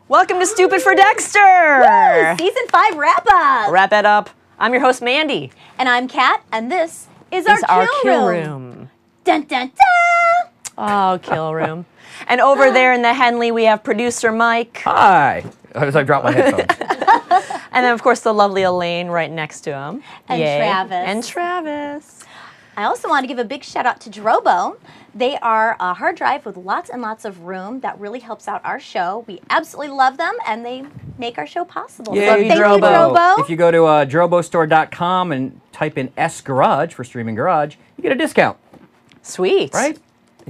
Welcome to Stupid for Dexter! Woo! Season 5 wrap-up! Wrap it up. I'm your host, Mandy. And I'm Kat, and this is our kill room. Dun, dun, dun! Oh, kill room. And over there in the Henley, we have producer Mike. Hi! As I dropped my headphones. And then, of course, the lovely Elaine right next to him. And Yay. Travis. And Travis. I also want to give a big shout out to Drobo. They are a hard drive with lots and lots of room that really helps out our show. We absolutely love them, and they make our show possible. Yay, so thank Drobo. you, Drobo. If you go to drobostore.com and type in S Garage for Streamin Garage, you get a discount, Sweet. right?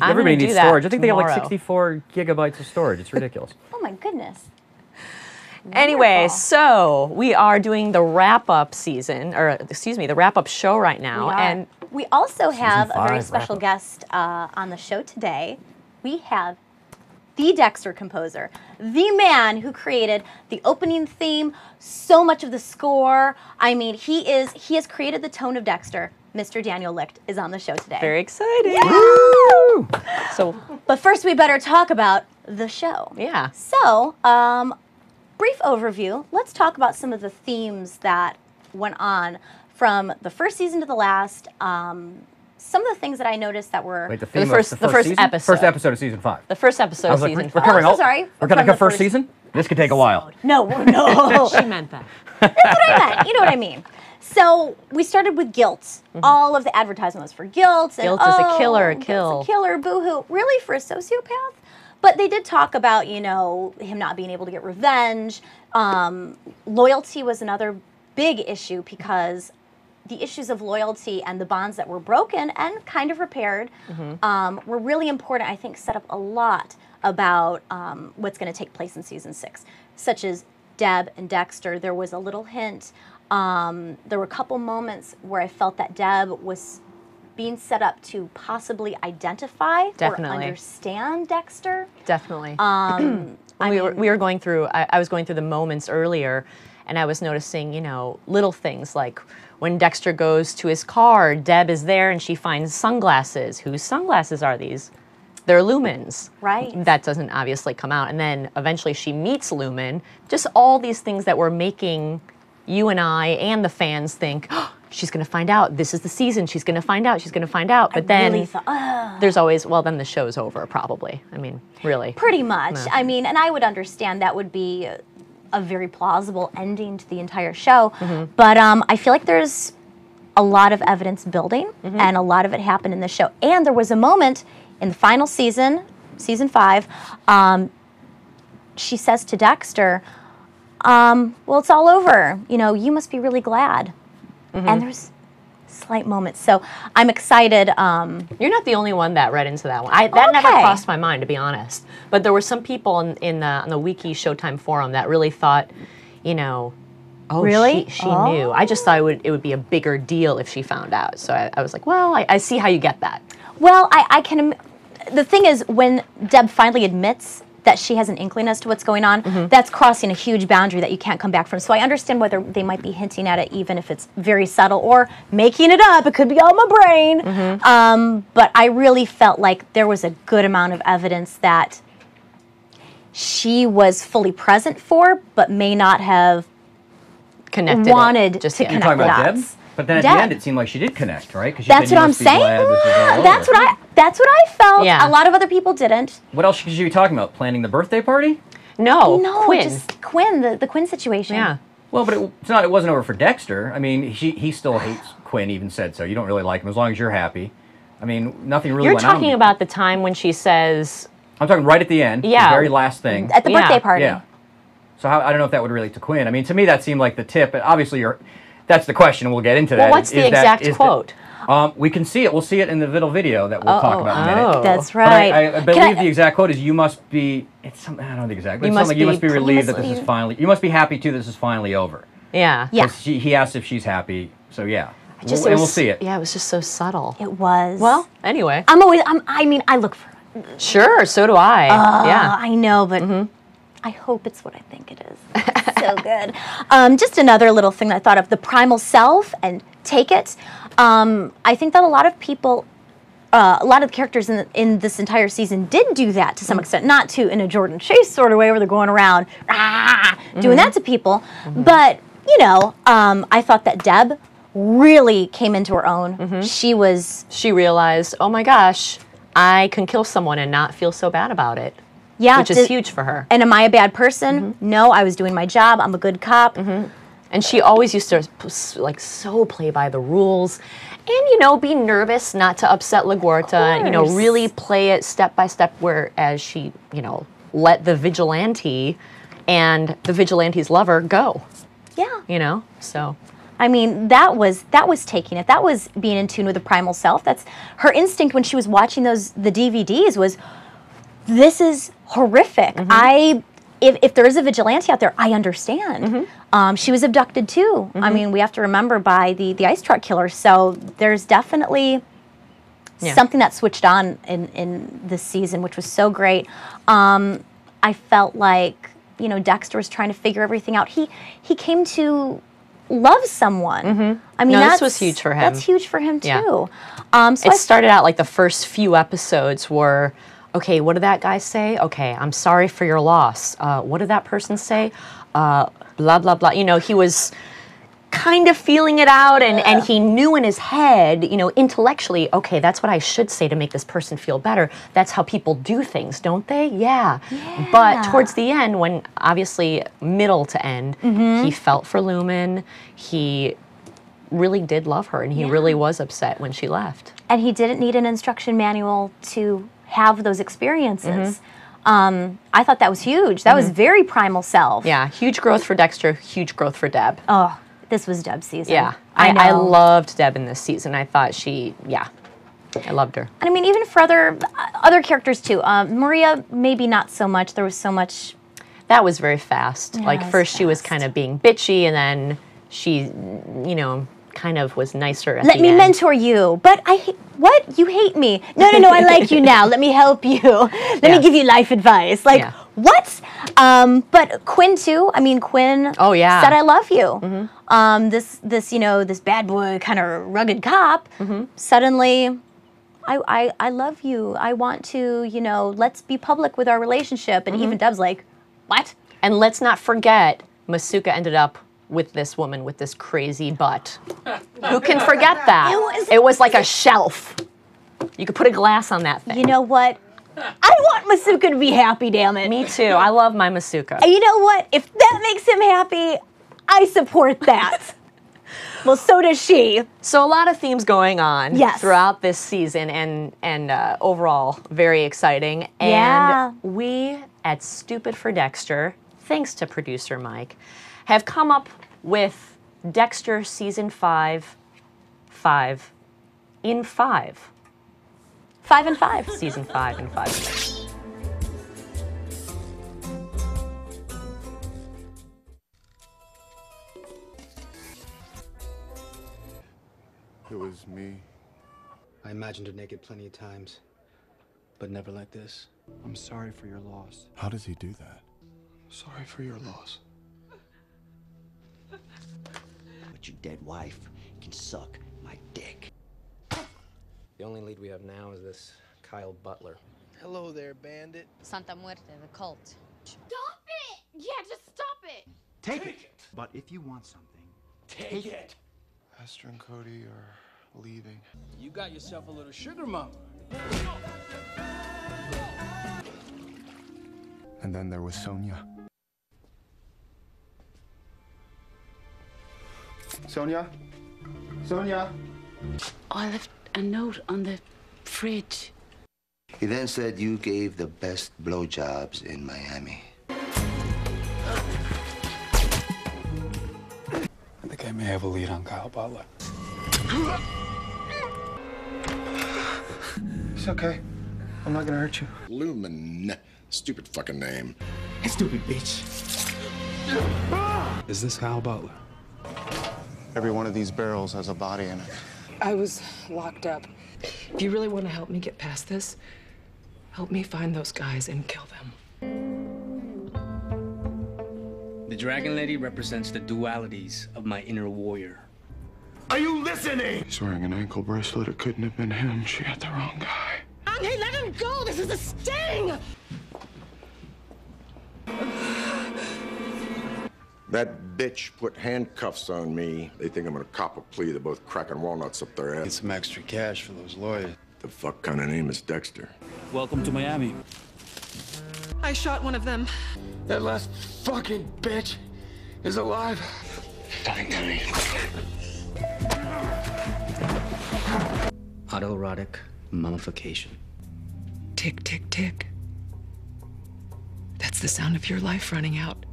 I'm Everybody gonna do needs that storage. I think they have like tomorrow. 64 gigabytes of storage. It's ridiculous. Oh my goodness. Anyway, Wonderful. so we are doing the wrap-up season, or excuse me, the wrap-up show right now. We are. And we also have a very 5 special wrap-up. guest on the show today. We have the Dexter composer, the man who created the opening theme, so much of the score. I mean, he has created the tone of Dexter. Mr. Daniel Licht is on the show today. very exciting. Woo! So, But first, we better talk about the show. yeah. So, brief overview. Let's talk about some of the themes that went on from the first season to the last. Some of the things that I noticed that were Wait, the The theme first- of the first season? episode. First episode of season 5. The first episode I of was like, season we're 5. covering so all. sorry. We're going to From cover the first first- season? This could take a while. No. She meant that. That's what I meant. You know what I mean. So we started with guilt. All of the advertisement was for guilt. And, Guilt is a killer, guilt's kill. a killer, boo-hoo. Really for a sociopath? But they did talk about, you know, him not being able to get revenge. Loyalty was another big issue because the issues of loyalty and the bonds that were broken and kind of repaired were really important. I think set up a lot about what's going to take place in season 6, such as Deb and Dexter. There was a little hint. There were a couple moments where I felt that Deb was being set up to possibly identify Definitely. or understand Dexter. Definitely. I we mean- were going through, I was going through the moments earlier, and I was noticing, you know, little things like when Dexter goes to his car, Deb is there and she finds sunglasses. Whose sunglasses are these? They're Lumen's. Right. That doesn't obviously come out. And then eventually she meets Lumen. Just all these things that were making you and I and the fans think, oh, she's going to find out. This is the season. She's going to find out. She's going to find out. But then really thought, there's always, well, then the show's over, probably. I mean, really. pretty much. No. I mean, and I would understand that would be a very plausible ending to the entire show. But I feel like there's a lot of evidence building, and a lot of it happened in the show. And there was a moment in the final season, season 5, she says to Dexter, well, it's all over. You know, you must be really glad. And there's slight moments. So I'm excited. You're not the only one that read into that one. That never Okay. crossed my mind, to be honest. But there were some people on the Wiki Showtime forum that really thought, you know, oh, Really? she knew. I just thought it would be a bigger deal if she found out. So I was like, well, I see how you get that. Well, I can. The thing is, when Deb finally admits that she has an inkling as to what's going on, that's crossing a huge boundary that you can't come back from. So I understand whether they might be hinting at it, even if it's very subtle, or making it up. It could be all my brain. But I really felt like there was a good amount of evidence that she was fully present for, but may not have Connected. wanted just to yet. You're connect talking the about dots. Deb? But then at Deb. the end, it seemed like she did connect, right? 'Cause she That's said, what "You I'm must be saying. glad this is all over." That's what I felt. Yeah. A lot of other people didn't. What else should you be talking about? Planning the birthday party? No, No, Quinn. just Quinn, the Quinn situation. Yeah. Well, but it wasn't over for Dexter. I mean, he still hates Quinn, even said so. You don't really like him as long as you're happy. I mean, nothing really You're went on. talking about the time when she says, I'm talking right at the end. Yeah. The very last thing. At the Yeah. birthday party. Yeah. So I don't know if that would relate to Quinn. I mean, to me, that seemed like the tip. But obviously, that's the question. We'll get into that. well, what's the exact quote? We can see it. We'll see it in the little video that we'll talk about in a minute. That's But right. I believe the exact quote is, "You must be." It's something I don't know the exact. But You it's must something you be must be relieved that pleased. this is finally. You must be happy too. This is finally over. Yeah. Yeah. 'Cause he asked if she's happy. So yeah. It was- we'll see it. Yeah, it was just so subtle. It was. Well, anyway. I mean, I look for it. Sure, so do I. Yeah. I know, but I hope it's what I think it is. It's so good. Just another little thing that I thought of, the primal self and take it. I think that a lot of people, a lot of the characters in this entire season did do that to some extent, not to in a Jordan Chase sort of way where they're going around doing that to people, but you know, I thought that Deb really came into her own. She realized, oh my gosh, I can kill someone and not feel so bad about it. Yeah, which is huge for her. And am I a bad person? No, I was doing my job. I'm a good cop. And she always used to like so play by the rules, and you know, be nervous not to upset LaGuardia. You know, really play it step by step. Whereas she, you know, let the vigilante and the vigilante's lover go. Yeah. You know, so. I mean, that was taking it. That was being in tune with the primal self. That's her instinct when she was watching the DVDs was, this is horrific. If there is a vigilante out there, I understand. She was abducted too. I mean, we have to remember by the ice truck killer. So there's definitely something that switched on in this season, which was so great. I felt like, you know, Dexter was trying to figure everything out. He came to love someone. I mean, this was huge for him. That's huge for him too. Yeah. So it started out like the first few episodes were, okay, what did that guy say? Okay, I'm sorry for your loss. What did that person say? Blah, blah, blah. You know, he was kind of feeling it out, and he knew in his head, you know, intellectually, okay, that's what I should say to make this person feel better. That's how people do things, don't they? Yeah. But towards the end, when obviously middle to end, he felt for Lumen. He really did love her, and he really was upset when she left. And he didn't need an instruction manual to have those experiences. I thought that was huge. That was very primal self. Yeah, huge growth for Dexter, huge growth for Deb. Oh, this was Deb's season. Yeah, I loved Deb in this season. I thought I loved her. And I mean, even for other characters too. Maria, maybe not so much. There was so much. That was very fast. Yeah, like first she was kind of being bitchy, and then she, you know, kind of was nicer at Let the me end. mentor you. But what? You hate me. No, I like you now. Let me help you. Let me give you life advice. Like, what? But Quinn too. I mean, Quinn said, I love you. This you know, this bad boy kind of rugged cop, suddenly, I love you. I want to, you know, let's be public with our relationship. And even Deb's like, what? And let's not forget, Masuka ended up with this woman with this crazy butt. Who can forget that? It was like a shelf. You could put a glass on that thing. You know what? I want Masuka to be happy, damn it. Me too. I love my Masuka. And you know what? If that makes him happy, I support that. Well, so does she. So a lot of themes going on throughout this season, and overall very exciting. And we at Stupid for Dexter, thanks to producer Mike, have come up with Dexter Season 5 in 5. 5 and 5. Season 5 and 5. It was me. I imagined her naked plenty of times, but never like this. I'm sorry for your loss. How does he do that? Sorry for your loss. But your dead wife can suck my dick. The only lead we have now is this Kyle Butler. Hello there, bandit. Santa Muerte, the cult. Stop it! Yeah, just stop it! Take it! But if you want something, take it! Esther and Cody are leaving. You got yourself a little sugar mama. And then there was Sonia. Sonia? Sonia? I left a note on the fridge. He then said you gave the best blowjobs in Miami. I think I may have a lead on Kyle Butler. It's okay. I'm not gonna hurt you. Lumen. Stupid fucking name. Stupid bitch. Is this Kyle Butler? Every one of these barrels has a body in it. I was locked up. If you really want to help me get past this, help me find those guys and kill them. The Dragon Lady represents the dualities of my inner warrior. Are you listening? He's wearing an ankle bracelet. It couldn't have been him. She had the wrong guy. Hey, let him go! This is a sting! That bitch put handcuffs on me. They think I'm gonna cop a plea. They're both cracking walnuts up their ass. Get some extra cash for those lawyers. The fuck kind of name is Dexter? Welcome to Miami. I shot one of them. That last fucking bitch is alive. Finally. Autoerotic mummification. Tick, tick, tick. That's the sound of your life running out.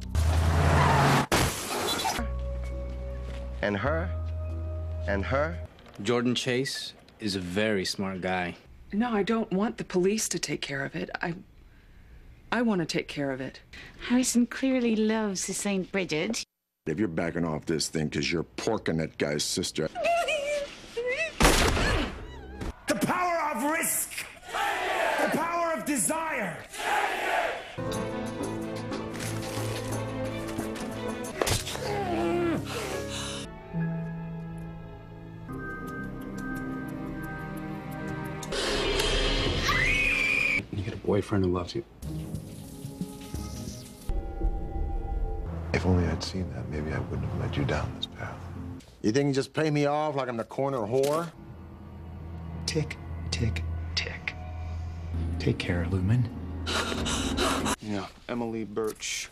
And her? And her? Jordan Chase is a very smart guy. No, I don't want the police to take care of it. I want to take care of it. Harrison clearly loves the St. Bridget. If you're backing off this thing because you're porking that guy's sister. The power of risk. The power of desire. You get a boyfriend who loves you. If only I'd seen that, maybe I wouldn't have led you down this path. You think you just pay me off like I'm the corner whore? Tick, tick, tick. Take care, Lumen. Yeah, Emily Birch.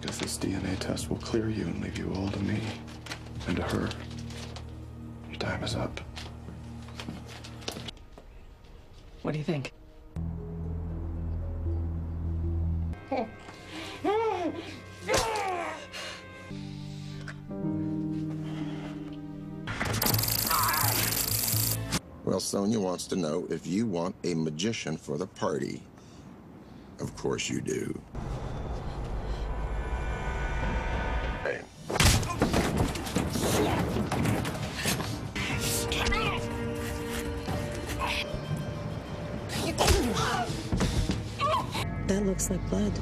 Because this DNA test will clear you and leave you all to me and to her. Your time is up. What do you think? Well, Sonia wants to know if you want a magician for the party. Of course you do. That looks like blood.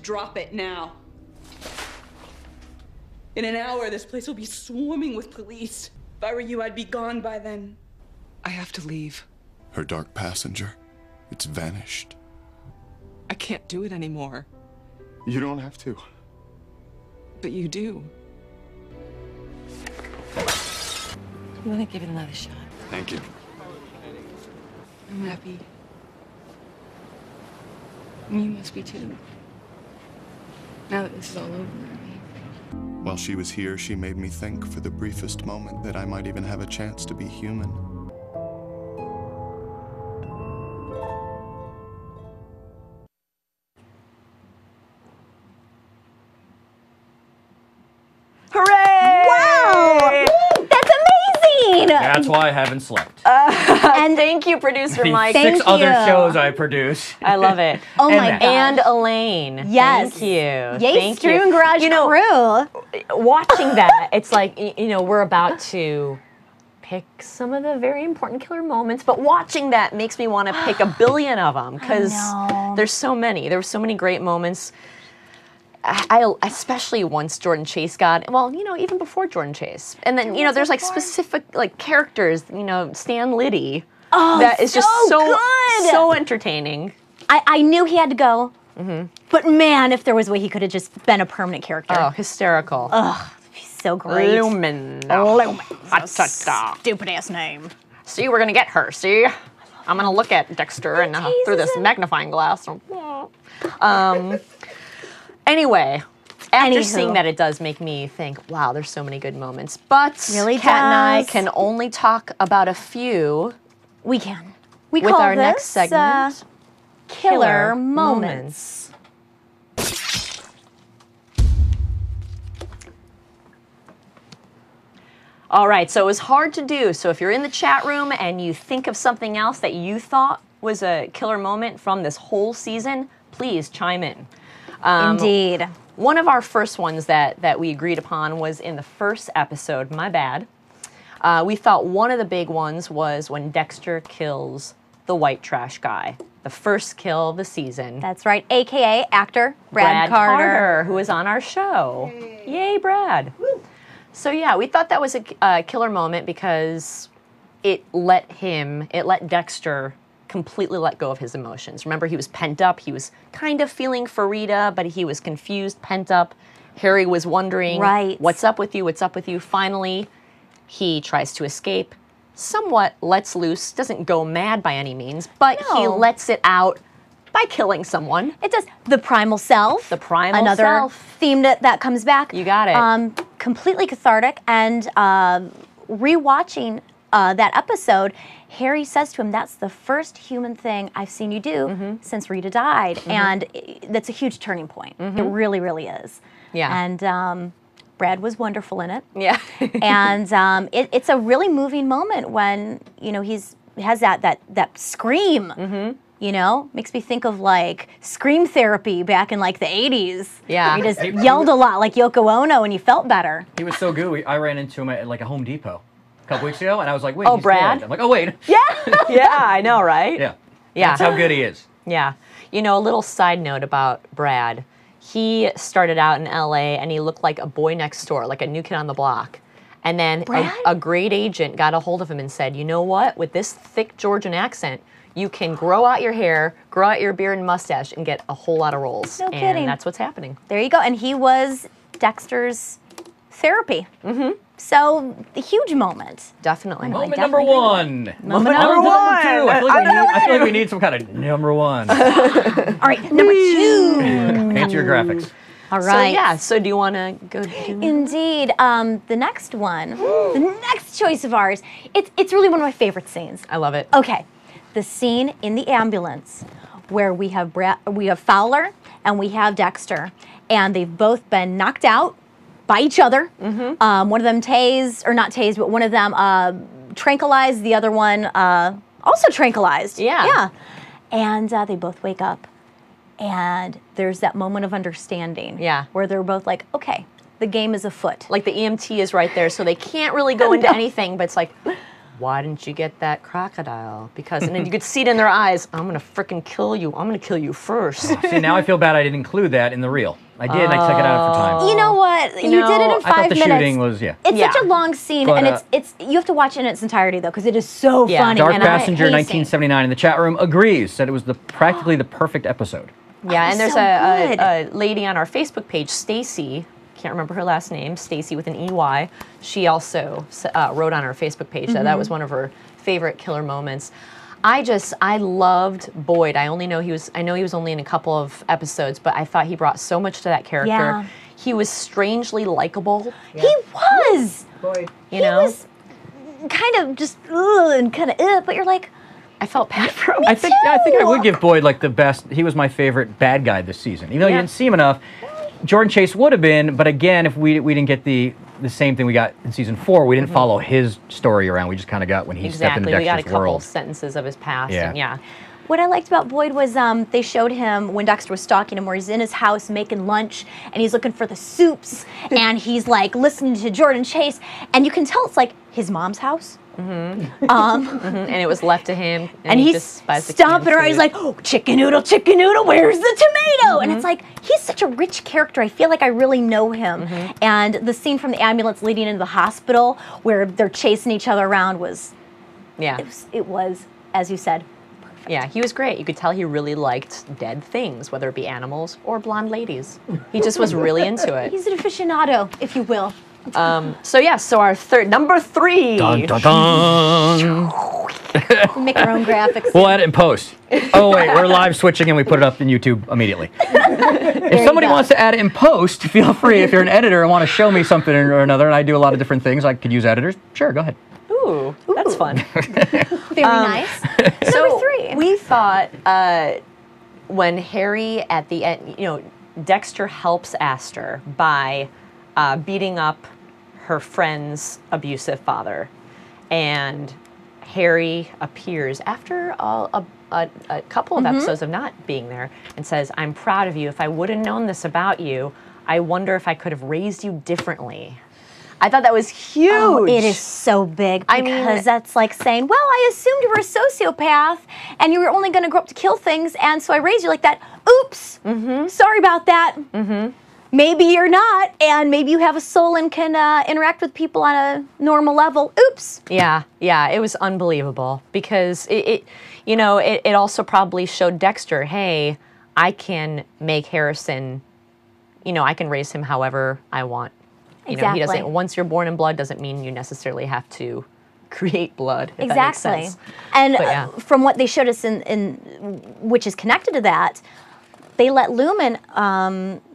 Drop it now. In an hour, this place will be swarming with police. If I were you, I'd be gone by then. I have to leave. Her dark passenger, it's vanished. I can't do it anymore. You don't have to. But you do. I'm gonna give it another shot. Thank you. I'm happy. You must be too. Now that this is all over. While she was here, she made me think for the briefest moment that I might even have a chance to be human. Hooray! Wow! That's amazing! That's why I haven't slept. And thank you, producer The Mike. 6 Thank other you. shows I produce. I love it. Oh my and, gosh. And Elaine. Yes. Thank you. Yay, Thank Streamin you. Garage You know, crew. watching that, it's like, you know, we're about to pick some of the very important killer moments, but watching that makes me want to pick a billion of them because there's so many. There were so many great moments. I especially once Jordan Chase got, well, you know, even before Jordan Chase. And then, you know, there's like specific like characters, you know, Stan Liddy. Oh, that is just so good. so entertaining. I knew he had to go, but man, if there was a way he could have just been a permanent character. Oh, hysterical. Ugh, he's so great. Lumen. Lumen. Ha-ta-ta. Stupid ass name. See, we're gonna get her. See, I'm gonna look at Dexter and through this magnifying glass. Anyway, after seeing that, it does make me think, wow, there's so many good moments. But Really Kat and I does. can only talk about a few. We can. We with call our this, next segment, Killer Moments. All right, so it was hard to do. So if you're in the chat room and you think of something else that you thought was a killer moment from this whole season, please chime in. Indeed. One of our first ones that we agreed upon was in the first episode, my bad. We thought one of the big ones was when Dexter kills the white trash guy. The first kill of the season. That's right, AKA actor Brad Carter. who was on our show. Yay, Brad. Woo. So yeah, we thought that was a killer moment because it let Dexter completely let go of his emotions. Remember, he was pent up. He was kind of feeling for Rita, but he was confused, pent up. Harry was wondering, what's up with you? What's up with you? Finally, he tries to escape, somewhat lets loose, doesn't go mad by any means, but he lets it out by killing someone. It does. The primal self. The primal another self. theme that comes back. You got it. Completely cathartic. And rewatching that episode, Harry says to him, that's the first human thing I've seen you do since Rita died. And that's a huge turning point. It really, really is. Yeah. And Brad was wonderful in it. Yeah. And it's a really moving moment when, you know, he has that scream. You know, makes me think of like scream therapy back in like the 80s. Yeah. He just yelled a lot like Yoko Ono and you felt better. He was so gooey. I ran into him at like a Home Depot a couple weeks ago, and I was like, wait, Oh, he's Brad? dead. I'm like, oh, wait. Yeah. Yeah, I know, right? Yeah. Yeah. That's how good he is. Yeah. You know, a little side note about Brad. He started out in LA and he looked like a boy next door, like a new kid on the block. And then a great agent got a hold of him and said, you know what? With this thick Georgian accent, you can grow out your hair, grow out your beard and mustache, and get a whole lot of roles. No kidding. And that's what's happening. There you go. And he was Dexter's therapy. So, a huge moment. Definitely. Moment number one. Moment number one. I feel like we need some kind of number one. All right, number two. Fancy your graphics. All right. So, yeah. So, do you want to go? Indeed. The next one, the next choice of ours, it's really one of my favorite scenes. I love it. Okay. The scene in the ambulance where we have Fowler and we have Dexter, and they've both been knocked out by each other. One of them tased, or not tased, but one of them tranquilized, the other one also tranquilized. Yeah. Yeah. And they both wake up, and there's that moment of understanding. Yeah. Where they're both like, okay, the game is afoot. Like the EMT is right there, so they can't really go into anything, but it's like, why didn't you get that crocodile? Because, and then you could see it in their eyes, I'm going to frickin' kill you. I'm going to kill you first. See, now I feel bad I didn't include that in the reel. I did, and I took it out for time. You know what? You did it in 5 minutes. I thought the shooting was, It's such a long scene, But, and it's you have to watch it in its entirety, though, because it is so funny. Dark and Passenger amazing. 1979 in the chat room agrees, said it was practically the perfect episode. Yeah, and there's so a lady on our Facebook page, Stacy. Can't remember her last name, Stacy with an EY. She also wrote on our Facebook page that was one of her favorite killer moments. I loved Boyd. I know he was only in a couple of episodes, but I thought he brought so much to that character. Yeah. He was strangely likable. Yeah. He was. Boyd. He was kind of just and kind of but you're like, I felt bad for him. I think I would give Boyd like the best. He was my favorite bad guy this season. Even though you didn't see him enough, Jordan Chase would have been. But again, if we didn't get the same thing we got in season 4, we didn't follow his story around. We just kind of got when he stepped into Dexter's world. We got a couple sentences of his past. Yeah. And what I liked about Boyd was they showed him when Dexter was stalking him, where he's in his house making lunch and he's looking for the soups and he's like listening to Jordan Chase, and you can tell it's like his mom's house. And it was left to him, and he's stomping around. He's like, "Oh, chicken noodle, where's the tomato?" And it's like he's such a rich character. I feel like I really know him. And the scene from the ambulance leading into the hospital where they're chasing each other around was, it was as you said. Yeah, he was great. You could tell he really liked dead things, whether it be animals or blonde ladies. He just was really into it. He's an aficionado, if you will. So our number 3. Dun, dun, dun. We make our own graphics. We'll edit and post. Oh wait, we're live switching and we put it up in YouTube immediately. If somebody wants to add it in post, feel free. If you're an editor and want to show me something or another, and I do a lot of different things, I could use editors. Sure, go ahead. Ooh, that's fun. Very nice. So number 3. We thought when Harry at the end, Dexter helps Aster by beating up her friend's abusive father, and Harry appears after a a couple of episodes of not being there and says, I'm proud of you. If I would have known this about you, I wonder if I could have raised you differently. I thought that was huge. Oh, it is so big because that's like saying, well, I assumed you were a sociopath and you were only going to grow up to kill things, and so I raised you like that. Oops. Sorry about that. Maybe you're not, and maybe you have a soul and can interact with people on a normal level. Oops. Yeah, it was unbelievable because it also probably showed Dexter, hey, I can make Harrison, I can raise him however I want. He doesn't. Once you're born in blood, doesn't mean you necessarily have to create blood. If that makes sense. And from what they showed us in which is connected to that, they let Lumen.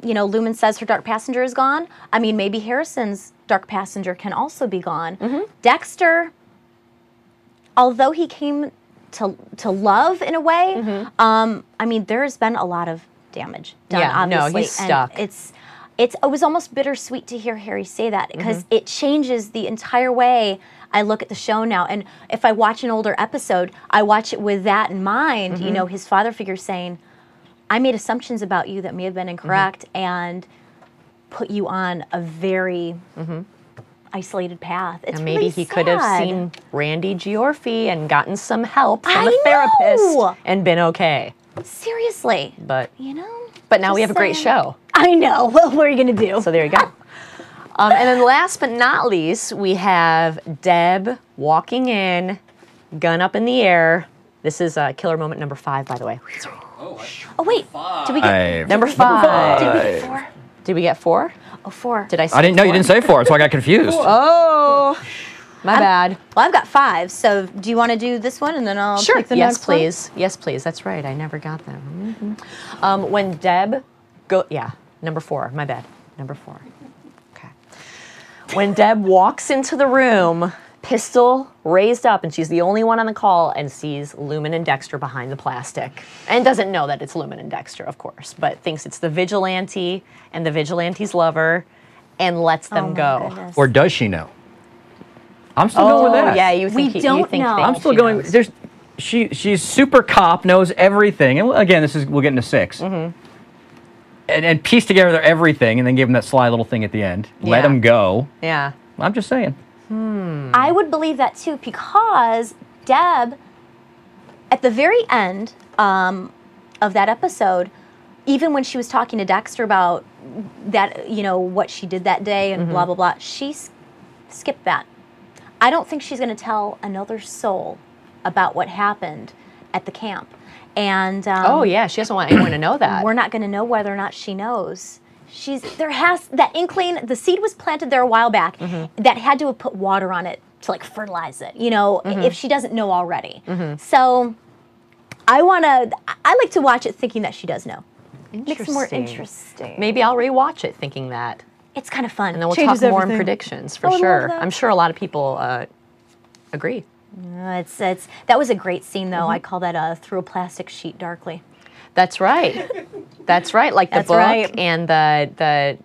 Lumen says her dark passenger is gone. I mean, maybe Harrison's dark passenger can also be gone. Dexter, although he came to love in a way, I mean, there's been a lot of damage done. Obviously. No, he's stuck. And it was almost bittersweet to hear Harry say that because it changes the entire way I look at the show now. And if I watch an older episode, I watch it with that in mind. His father figure saying, I made assumptions about you that may have been incorrect and put you on a very isolated path. It's and maybe really he sad. could have seen Randy Giorfi and gotten some help from a therapist and been okay. Seriously. But But now we have a great show. I know. Well, what are you going to do? So there you go. And then last but not least, we have Deb walking in, gun up in the air. This is killer moment number 5, by the way. Oh, wait. Did we get number 5? Did we get 4? Did we get 4? Oh, 4. Did I say I didn't know 4? you didn't say 4, so I got confused. Oh, my bad. Well, I've got 5. So do you want to do this one and then I'll take the next one? Yes, please. That's right. I never got that. When Deb number 4. My bad. Number 4. Okay. When Deb walks into the room, pistol raised up, and she's the only one on the call and sees Lumen and Dexter behind the plastic. And doesn't know that it's Lumen and Dexter, of course, but thinks it's the vigilante and the vigilante's lover and lets them go. Goodness. Or does she know? I'm still going with that. Yeah, you think we don't know. I'm still going. She's super cop, knows everything, and again, we'll get into 6. And piece together everything, and then give him that sly little thing at the end. Let him go. Yeah. I'm just saying. I would believe that too, because Deb, at the very end of that episode, even when she was talking to Dexter about that, what she did that day and blah, blah, blah, she skipped that. I don't think she's going to tell another soul about what happened at the camp. And she doesn't want anyone to know that. We're not going to know whether or not she knows. That inkling, the seed was planted there a while back that had to have put water on it to like fertilize it, if she doesn't know already. So I like to watch it thinking that she does know. Makes it more interesting. Maybe I'll rewatch it thinking that. It's kind of fun. And then we'll talk more in predictions for sure. I'm sure a lot of people agree. That was a great scene though. I call that through a plastic sheet darkly. That's right. That's right. Like the book and the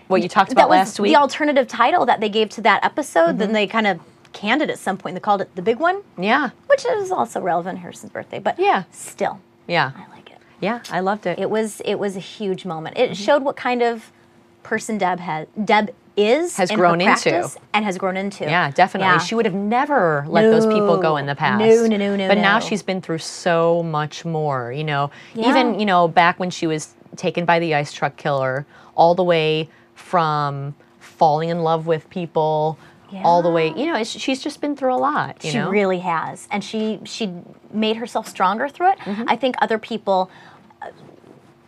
what you talked about last week. The alternative title that they gave to that episode. Then they kind of canned it at some point. They called it The Big One. Yeah. Which is also relevant to Harrison's birthday, but still. Yeah. I like it. Yeah, I loved it. It was a huge moment. It showed what kind of person Deb has grown into. Yeah, definitely. Yeah. She would have never let those people go in the past. No. But now she's been through so much more, Even, back when she was taken by the ice truck killer, all the way from falling in love with people, all the way, she's just been through a lot, She really has. And she made herself stronger through it. I think other people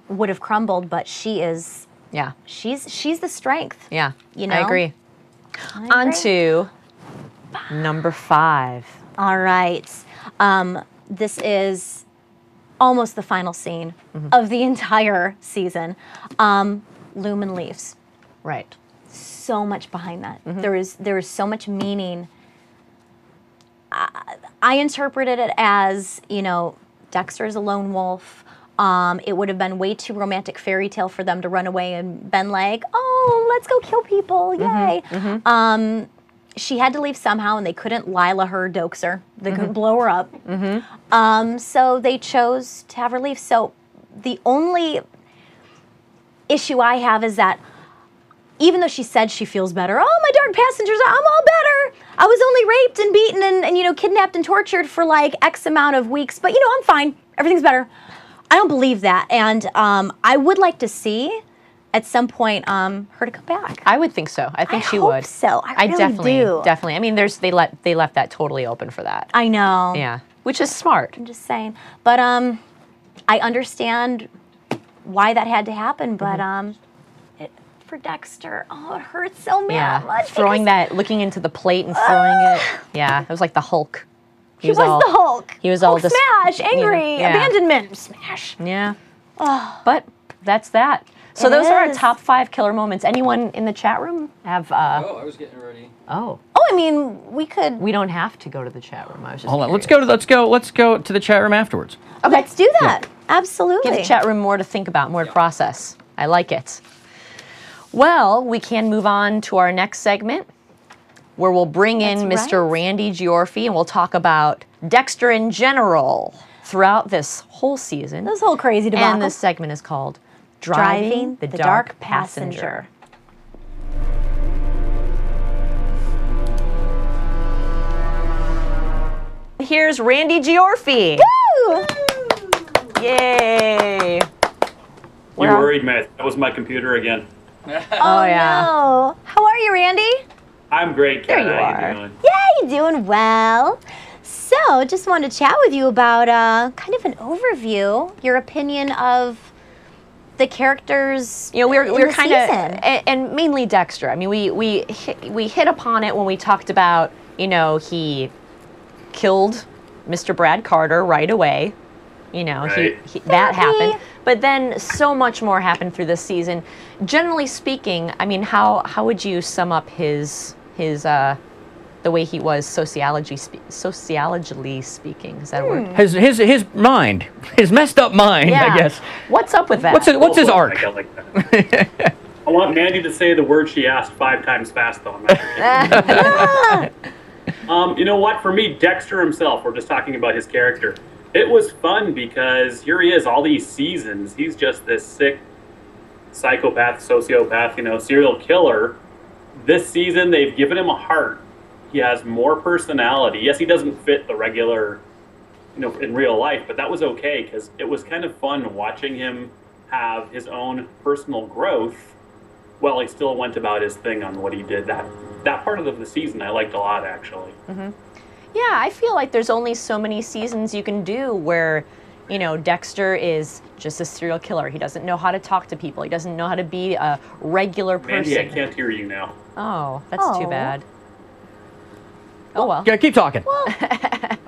would have crumbled, but she is... Yeah. She's the strength. Yeah. I agree. On to number 5. All right. This is almost the final scene of the entire season. Lumen leaves. Right. So much behind that. There is so much meaning. I interpreted it as, Dexter is a lone wolf. It would have been way too romantic fairy tale for them to run away and been like, oh, let's go kill people, yay. she had to leave somehow, and they couldn't Lila her Doxer. They couldn't blow her up. So they chose to have her leave. So the only issue I have is that even though she said she feels better, oh, my dark passengers, I'm all better. I was only raped and beaten and kidnapped and tortured for like X amount of weeks, but I'm fine. Everything's better. I don't believe that, and I would like to see at some point her to come back. I would think so. I think she hope would. So I really do. Definitely. I mean, they left that totally open for that. I know. Yeah, which is smart. I'm just saying, but I understand why that had to happen, but for Dexter, oh, it hurts so much. Looking into the plate and throwing it. Yeah, it was like the Hulk. He was the Hulk. He was Hulk all smash, angry, abandonment, smash. Yeah. But that's that. So those are our top 5 killer moments. Anyone in the chat room have? Oh, I was getting ready. Oh, I mean, we could. We don't have to go to the chat room. I was just. Hold on. Curious. Let's go to the chat room afterwards. Okay. Let's do that. Absolutely. Give the chat room more to think about, more to process. I like it. Well, we can move on to our next segment, where we'll bring in Mr. Randy Giorfi, and we'll talk about Dexter in general throughout this whole season. This whole crazy debacle. And this segment is called Driving the Dark Passenger. Here's Randy Giorfi. Woo! Yay! You worried me. That was my computer again. Oh yeah. No. How are you, Randy? I'm great, Kat. There you How are. you doing? Yeah, you're doing well. So, just wanted to chat with you about kind of an overview, your opinion of the characters. We're kind of, and mainly Dexter. I mean, we hit upon it when we talked about, he killed Mr. Brad Carter right away. Right. That happened. But then so much more happened through this season. Generally speaking, I mean, how would you sum up his the way he was sociologically speaking? Is that a word? His mind, his messed up mind, I guess. What's up with that? What's his arc? I like that. I want Mandy to say the word she asked 5 times fast, though. You know what? For me, Dexter himself, we're just talking about his character. It was fun because here he is, all these seasons. He's just this sick psychopath, sociopath, serial killer. This season, they've given him a heart. He has more personality. Yes, he doesn't fit the regular, in real life, but that was okay because it was kind of fun watching him have his own personal growth while he still went about his thing on what he did. That part of the season I liked a lot, actually. Mm-hmm. Yeah, I feel like there's only so many seasons you can do where, Dexter is just a serial killer. He doesn't know how to talk to people. He doesn't know how to be a regular person. Mandy, I can't hear you now. Oh, that's too bad. Oh well. Yeah, keep talking.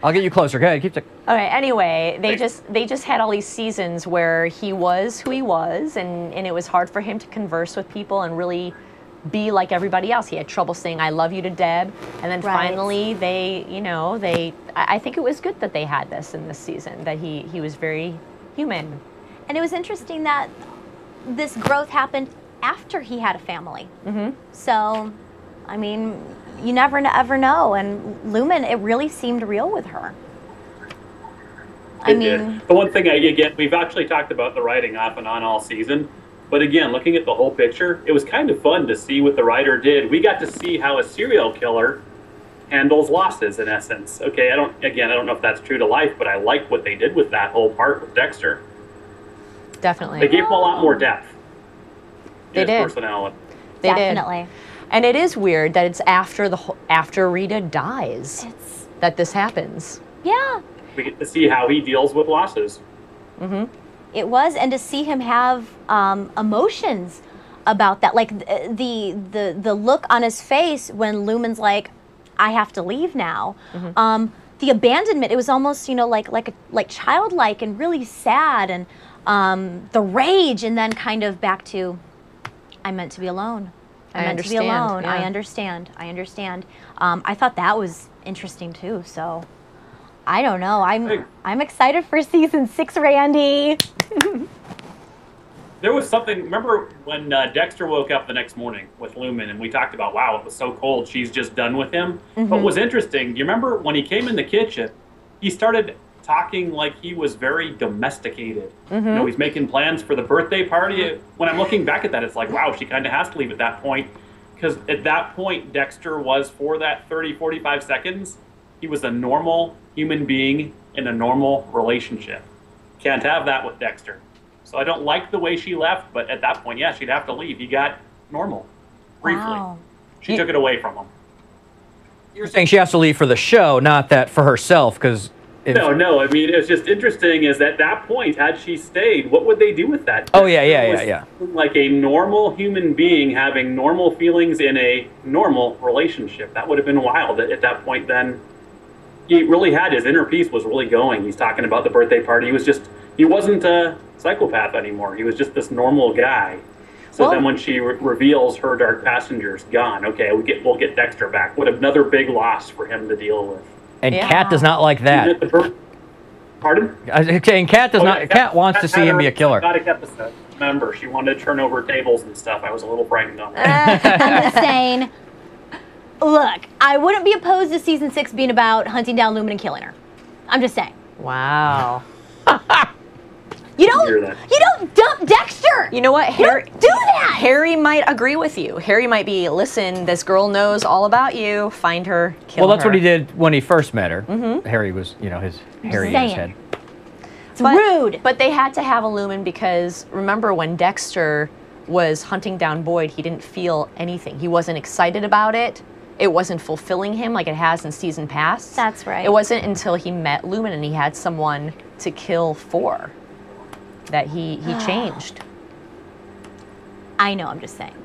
I'll get you closer. Go ahead, keep talking. All right. Anyway, they just had all these seasons where he was who he was, and it was hard for him to converse with people and really be like everybody else. He had trouble saying "I love you" to Deb, and then finally I think it was good that they had this in this season, that he was very human. And it was interesting that this growth happened after he had a family. Mm-hmm. So, I mean, you never ever know. And Lumen, it really seemed real with her. The one thing we've actually talked about the writing off and on all season. But again, looking at the whole picture, it was kind of fun to see what the writer did. We got to see how a serial killer handles losses, in essence. Okay, I don't know if that's true to life, but I like what they did with that whole part with Dexter. Definitely. They gave him a lot more depth. They did. Personality. They Definitely. did. And it is weird that it's after Rita dies that this happens. Yeah. We get to see how he deals with losses. Mm-hmm. It was, and to see him have emotions about that, like the look on his face when Lumen's like, "I have to leave now." Mm-hmm. The abandonment, it was almost like childlike and really sad, and the rage, and then kind of back to, "I'm meant to be alone. I'm meant to be alone. Yeah. I understand. I understand." I thought that was interesting too. So. I don't know. I'm excited for season 6, Randy. There was something. Remember when Dexter woke up the next morning with Lumen, and we talked about, wow, it was so cold. She's just done with him. But what was interesting, do you remember when he came in the kitchen? He started talking like he was very domesticated. You know, he's making plans for the birthday party. When I'm looking back at that, it's like, wow, she kind of has to leave at that point. Because at that point, Dexter was, for that 30, 45 seconds, he was a normal human being in a normal relationship. Can't have that with Dexter. So I don't like the way she left, but at that point, yeah, she'd have to leave. He got normal, briefly. Wow. She took it away from him. You're saying she has to leave for the show, not that for herself, because... No. I mean, it's just interesting is at that point, had she stayed, what would they do with that? Oh, yeah. Like a normal human being having normal feelings in a normal relationship. That would have been wild. At that point, then, he really had his inner peace was really going. He's talking about the birthday party. He wasn't a psychopath anymore. He was just this normal guy. So then when she reveals her dark passenger's gone, okay, we'll get Dexter back. What another big loss for him to deal with. And Kat does not like that. Pardon? And Kat does not. Kat wants to see him be a killer. Exotic episode. Remember, she wanted to turn over tables and stuff. I was a little frightened on that. I'm just saying. Look, I wouldn't be opposed to season 6 being about hunting down Lumen and killing her. I'm just saying. Wow. You don't dump Dexter. You know what? Harry, do that. Harry might agree with you. Harry might be, listen, this girl knows all about you. Find her, kill her. Well, that's what he did when he first met her. Harry was, his Harry in his head. It's rude. But they had to have a Lumen because remember when Dexter was hunting down Boyd, he didn't feel anything. He wasn't excited about it. It wasn't fulfilling him like it has in season past. That's right. It wasn't until he met Lumen and he had someone to kill for that he changed. I know, I'm just saying.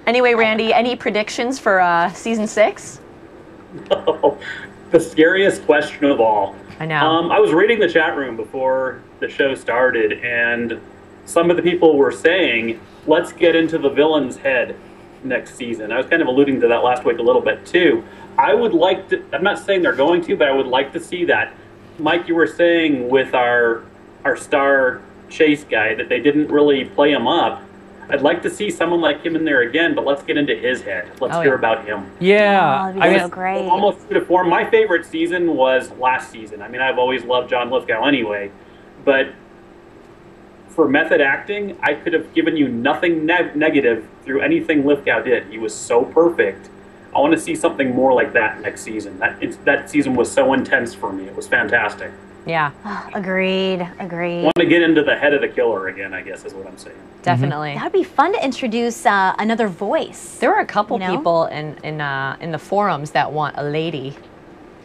Anyway, Randy, any predictions for season 6? Oh, the scariest question of all. I know. I was reading the chat room before the show started, and some of the people were saying, let's get into the villain's head next season. I was kind of alluding to that last week a little bit, too. I would like to, I'm not saying they're going to, but I would like to see that. Mike, you were saying with our star chase guy that they didn't really play him up. I'd like to see someone like him in there again, but let's get into his head. Let's hear about him. Yeah. Oh, that'd be so great. Almost true to form. My favorite season was last season. I mean, I've always loved John Lithgow anyway, but for method acting, I could have given you nothing negative through anything Lithgow did. He was so perfect. I want to see something more like that next season. That season was so intense for me. It was fantastic. Yeah. Agreed. I want to get into the head of the killer again, I guess is what I'm saying. Definitely. That would be fun to introduce another voice. There are a couple people in the forums that want a lady.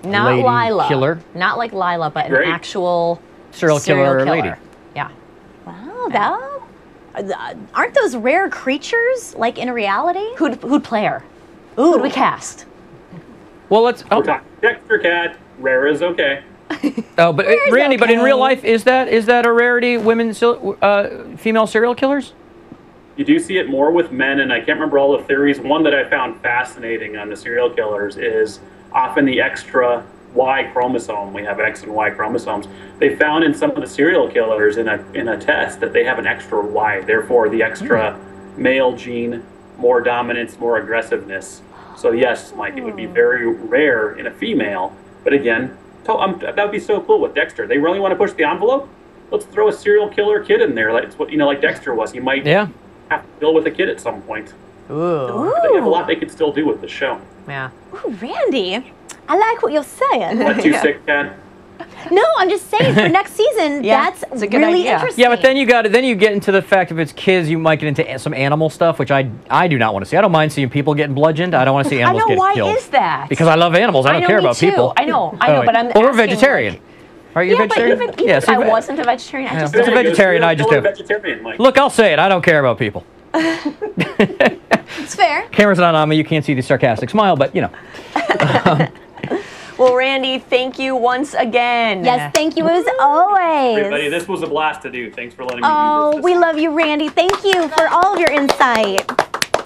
Not lady Lila. killer? Not like Lila, but an actual serial killer lady. Yeah. Wow, aren't those rare creatures, like in reality? Who'd play her? Who'd we cast? Well, let's... We're talking Dexter Cat. Rare is okay. Oh, but Randy, but in real life, is that a rarity? Female serial killers? You do see it more with men, and I can't remember all the theories. One that I found fascinating on the serial killers is often the extra Y chromosome. We have X and Y chromosomes. They found in some of the serial killers in a test that they have an extra Y. Therefore, the extra male gene, more dominance, more aggressiveness. So yes, Mike, it would be very rare in a female. But again, that would be so cool with Dexter. They really want to push the envelope. Let's throw a serial killer kid in there. Like like Dexter was. He might have to deal with a kid at some point. Ooh. They have a lot they could still do with the show. Yeah. Ooh, Randy, I like what you're saying. What, too sick, Ken? No, I'm just saying for next season, that's it's a good really idea. interesting. Yeah, but then you get into the fact if it's kids, you might get into some animal stuff, which I do not want to see. I don't mind seeing people getting bludgeoned. I don't want to see animals get killed. Why is that? Because I love animals. I don't care about people. I know, but I'm Well, we're asking, vegetarian. Are you a vegetarian? But even if I wasn't a vegetarian, I just as a vegetarian, I just do. Vegetarian, Mike. Look, I'll say it. I don't care about people. It's fair. Camera's not on me. You can't see the sarcastic smile, but Well, Randy, thank you once again. Yes, thank you as always. Everybody, this was a blast to do. Thanks for letting me do Oh, this. we love you, Randy. Thank you for all of your insight.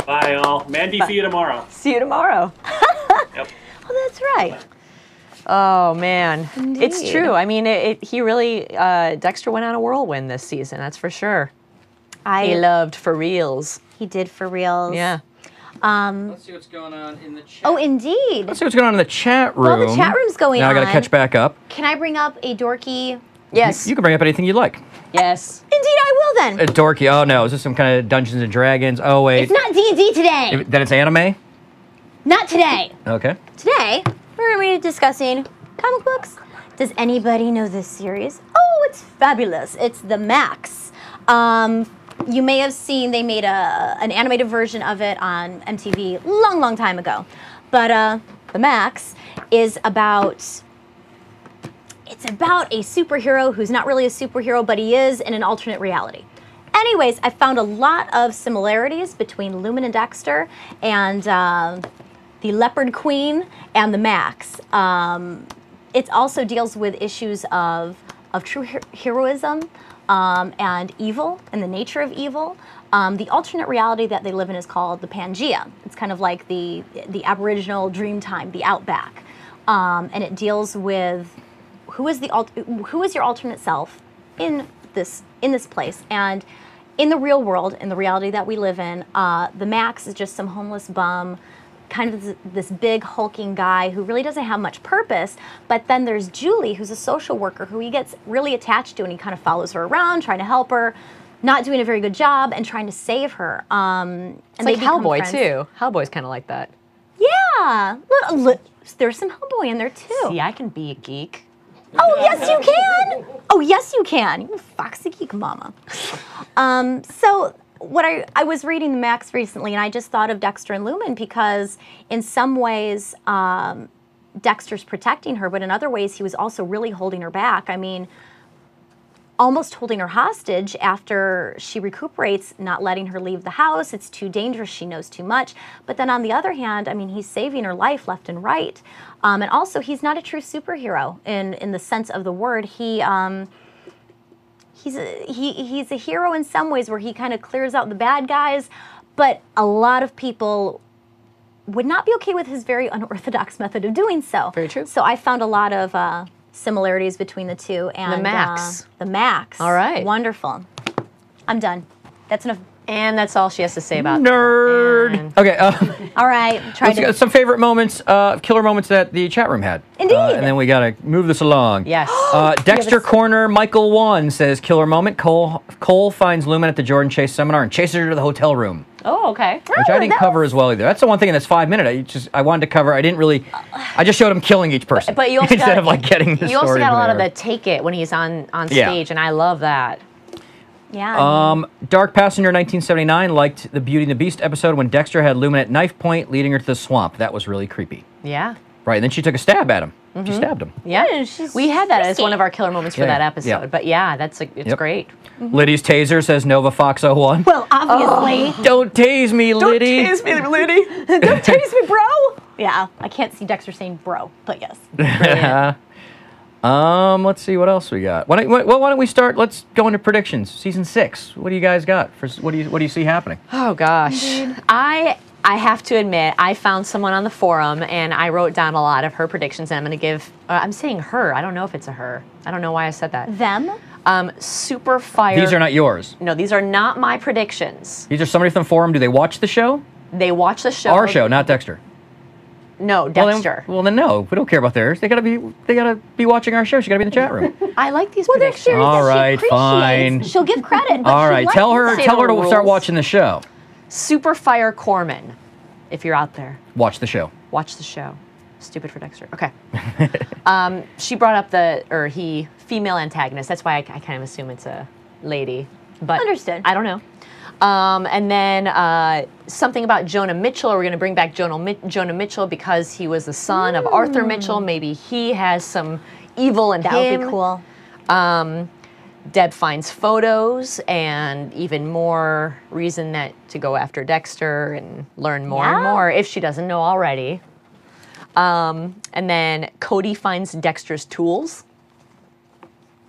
Bye, all. Mandy, see you tomorrow. See you tomorrow. Yep. Oh, that's right. Oh man, it's Indeed. true. I mean, he really Dexter went on a whirlwind this season. That's for sure. He loved for reals. He did for reals. Yeah. Let's see what's going on in the chat. Oh, indeed. Let's see what's going on in the chat room. Well, the chat room's going now on. I got to catch back up. Can I bring up a dorky? Yes. You can bring up anything you like. Yes. Indeed, I will then. A dorky. Oh no, is this some kind of Dungeons and Dragons? Oh wait. It's not D&D today. Then it's anime. Not today. Okay. Today, we're going to be discussing comic books. Does anybody know this series? Oh, it's fabulous. It's The Max. You may have seen they made an animated version of it on MTV long time ago. But The Max is about... It's about a superhero who's not really a superhero, but he is in an alternate reality. Anyways, I found a lot of similarities between Lumen and Dexter and the Leopard Queen and the Max. It also deals with issues of true heroism and evil and the nature of evil. The alternate reality that they live in is called the Pangea. It's kind of like the Aboriginal Dreamtime, the Outback, and it deals with who is your alternate self in this place. And in the real world, in the reality that we live in, the Max is just some homeless bum, kind of this big hulking guy who really doesn't have much purpose. But then there's Julie, who's a social worker who he gets really attached to, and he kind of follows her around, trying to help her, not doing a very good job, and trying to save her. And it's like Hellboy too. Hellboy's kind of like that. Yeah, there's some Hellboy in there too. See, I can be a geek. Oh, yes, you can. Oh, yes, you can. You foxy geek mama. So what I was reading the Max recently, and I just thought of Dexter and Lumen because in some ways Dexter's protecting her, but in other ways he was also really holding her back. I mean, almost holding her hostage after she recuperates, not letting her leave the house. It's too dangerous. She knows too much. But then on the other hand, I mean, he's saving her life left and right. And also, he's not a true superhero in the sense of the word. He's a hero in some ways where he kind of clears out the bad guys, but a lot of people would not be okay with his very unorthodox method of doing so. Very true. So I found a lot of similarities between the two. And the Max. The Max. All right. Wonderful. I'm done. That's enough. And that's all she has to say about Nerd. And Okay. All right. Let's get some favorite moments, killer moments that the chat room had. Indeed. And then we gotta move this along. Yes. Dexter Corner Michael 1 says killer moment. Cole finds Lumen at the Jordan Chase seminar and chases her to the hotel room. Oh, okay. Which I didn't cover as well either. That's the one thing in this 5 minute. I wanted to cover. I didn't really. I just showed him killing each person. But you also instead got, of like getting the you also story got a lot there. of the take it when he's on Yeah. stage, and I love that. Yeah. Dark Passenger 1979 liked the Beauty and the Beast episode when Dexter had Lumen at knife point leading her to the swamp. That was really creepy. Yeah. Right, and then she took a stab at him. She stabbed him. Yeah. We had that as one of our killer moments for Yeah, that episode. yeah. But yeah, it's great. Liddy's taser says Nova Fox 01. Well, obviously. Don't tase me, Liddy. Don't tase me, Liddy. Don't tase me, bro. Yeah, I can't see Dexter saying bro, but yes. Let's see what else we got. Why don't we start? Let's go into predictions. Season 6. What do you guys got? What do you see happening? Oh gosh, I have to admit I found someone on the forum and I wrote down a lot of her predictions. And I'm going to give. I'm saying her. I don't know if it's a her. I don't know why I said that. Them. Super Fire. These are not yours. No, these are not my predictions. These are somebody from the forum. Do they watch the show? They watch the show. Our show, not Dexter. No, Dexter. Well, then no. We don't care about theirs. They gotta be watching our show. She gotta be in the chat room. I like these predictions. All right, fine. She'll give credit. But All right, tell her to start watching the show. Super Fire Corman, if you're out there, watch the show. Watch the show. Stupid for Dexter. Okay. She brought up female antagonist. That's why I kind of assume it's a lady. But understood. I don't know. And then something about Jonah Mitchell. Are we going to bring back Jonah Mitchell because he was the son of Arthur Mitchell? Maybe he has some evil in him. That would be cool. Deb finds photos and even more reason to go after Dexter and learn more and more if she doesn't know already. And then Cody finds Dexter's tools.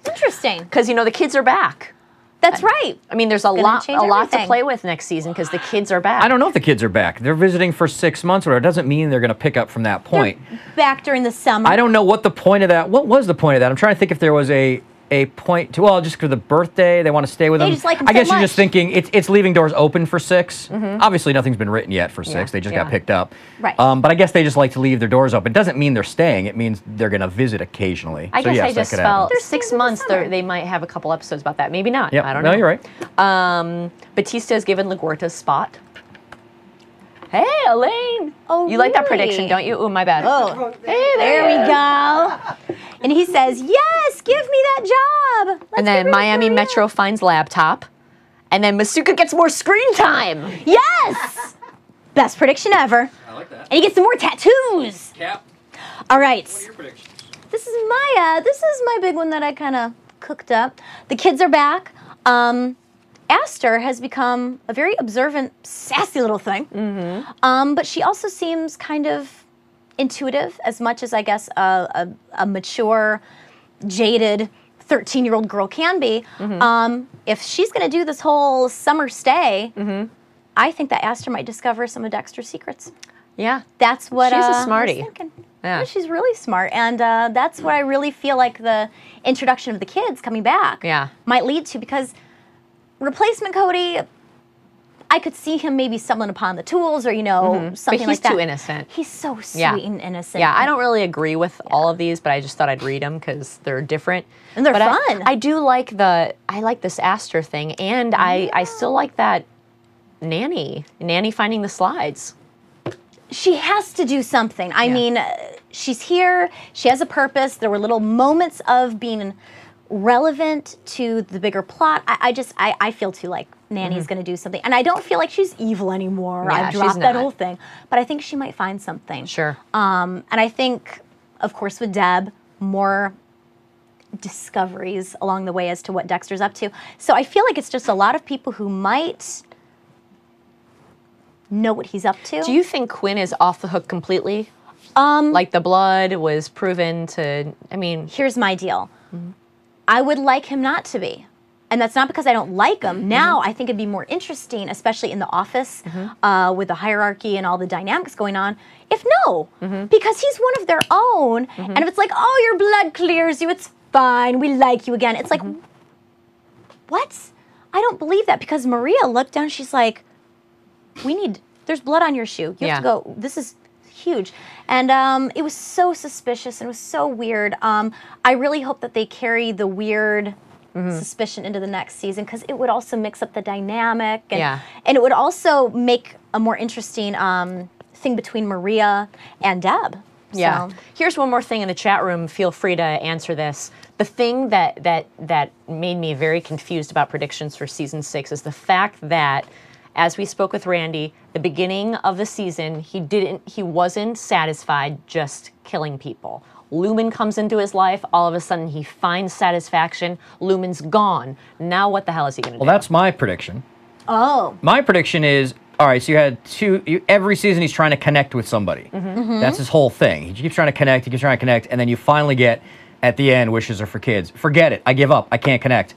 Interesting. Because, the kids are back. That's right. I mean, there's a Gonna lot change to everything. play with next season because the kids are back. I don't know if the kids are back. They're visiting for 6 months, or it doesn't mean they're going to pick up from that point. Back during the summer. I don't know what the point of that. What was the point of that? I'm trying to think if there was a point to, well, just for the birthday, they want to stay with They them. just like 'em I so guess you're just much. thinking it's leaving doors open for 6. Obviously, nothing's been written yet for 6. Yeah, They just yeah. got picked up. Right. But I guess they just like to leave their doors open. It doesn't mean they're staying. It means they're going to visit occasionally. I So guess yes, I that just could felt happen. 6 months. They might have a couple episodes about that. Maybe not. Yep. I don't know. No, you're right. Batista has given LaGuarta's spot. Hey, Elaine. Oh, you like that really? prediction, don't you? Oh, my bad. Oh, hey, there we go. And he says, yes, give me that job. Let's And then get rid of Miami Maria. Metro finds laptop. And then Masuka gets more screen time. Yes! Best prediction ever. I like that. And he gets some more tattoos. Cap, All right. what are your predictions? This is my big one that I kind of cooked up. The kids are back. Aster has become a very observant, sassy little thing. But she also seems kind of intuitive, as much as I guess a mature, jaded 13-year-old girl can be. If she's going to do this whole summer stay, I think that Aster might discover some of Dexter's secrets. Yeah. That's what She's a I was smarty. thinking. Yeah. Yeah, she's really smart, and that's what I really feel like the introduction of the kids coming back might lead to, because replacement Cody, I could see him maybe stumbling upon the tools, or something But he's like that. too innocent. He's so sweet Yeah. and innocent. Yeah, I don't really agree with all of these, but I just thought I'd read them because they're different. And they're But fun. I do like I like this Aster thing, and I still like that nanny finding the slides. She has to do something. I mean, she's here. She has a purpose. There were little moments of being relevant to the bigger plot. I feel too like Nanny's going to do something, and I don't feel like she's evil anymore. Yeah, I've she's dropped that not. whole thing, but I think she might find something. Sure. And I think, of course, with Deb, more discoveries along the way as to what Dexter's up to. So I feel like it's just a lot of people who might know what he's up to. Do you think Quinn is off the hook completely? Like the blood was proven to, I mean... Here's my deal. I would like him not to be. And that's not because I don't like him. Now I think it'd be more interesting, especially in the office, with the hierarchy and all the dynamics going on, if no. Because he's one of their own. And if it's like, oh, your blood clears you, it's fine, we like you again. It's like, what? I don't believe that, because Maria looked down, she's like, there's blood on your shoe. You have to go, this is huge. And it was so suspicious and it was so weird. I really hope that they carry the weird suspicion into the next season, because it would also mix up the dynamic, and it would also make a more interesting thing between Maria and Deb. Yeah. So. Here's one more thing in the chat room. Feel free to answer this. The thing that made me very confused about predictions for season 6 is the fact that, as we spoke with Randy, the beginning of the season, he wasn't satisfied just killing people. Lumen comes into his life. All of a sudden, he finds satisfaction. Lumen's gone. Now, what the hell is he going to do? Well, that's my prediction. Oh. My prediction is, all right, so you had every season he's trying to connect with somebody. That's his whole thing. He keeps trying to connect, and then you finally get, at the end, wishes are for kids. Forget it. I give up. I can't connect.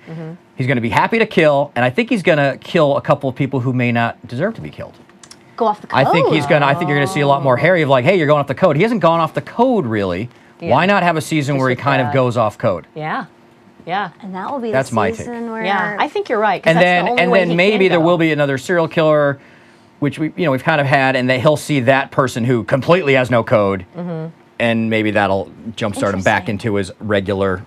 He's going to be happy to kill, and I think he's going to kill a couple of people who may not deserve to be killed. Go off the code. I think you're going to see a lot more Harry of like, hey, you're going off the code. He hasn't gone off the code, really. Yeah. Why not have a season Just where he with kind of goes off code? Yeah. Yeah. And that will be That's the my take. season where... Yeah, I think you're right. 'cause And that's the only way then he maybe can there go. will be another serial killer, which we've kind of had, and that he'll see that person who completely has no code, and maybe that'll jumpstart him back into his regular,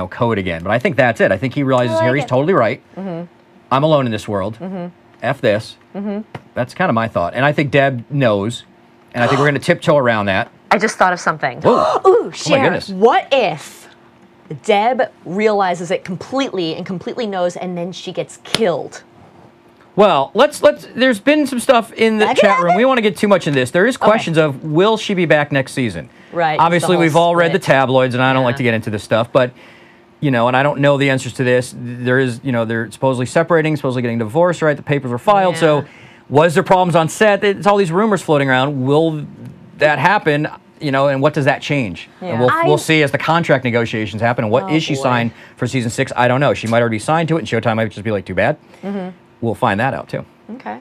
code again. But I think that's it. I think he realizes Harry's totally right. I'm alone in this world. F this. That's kind of my thought. And I think Deb knows, and I think we're going to tiptoe around that. I just thought of something. Whoa. Ooh, my Sharon, goodness. what if Deb realizes it completely and completely knows, and then she gets killed? Well, let's. There's been some stuff in the chat room. We don't want to get too much in this. There is questions of, will she be back next season? Right. Obviously, the whole we've all read the split. tabloids, and I don't like to get into this stuff, but, and I don't know the answers to this. There is, they're supposedly separating, supposedly getting divorced, right? The papers were filed. So, was there problems on set? It's all these rumors floating around. Will that happen? you know, and what does that change? Yeah. And we'll see as the contract negotiations happen. And what is she signed for season 6? I don't know. She might already signed to it, and Showtime might just be like, too bad. We'll find that out too. Okay.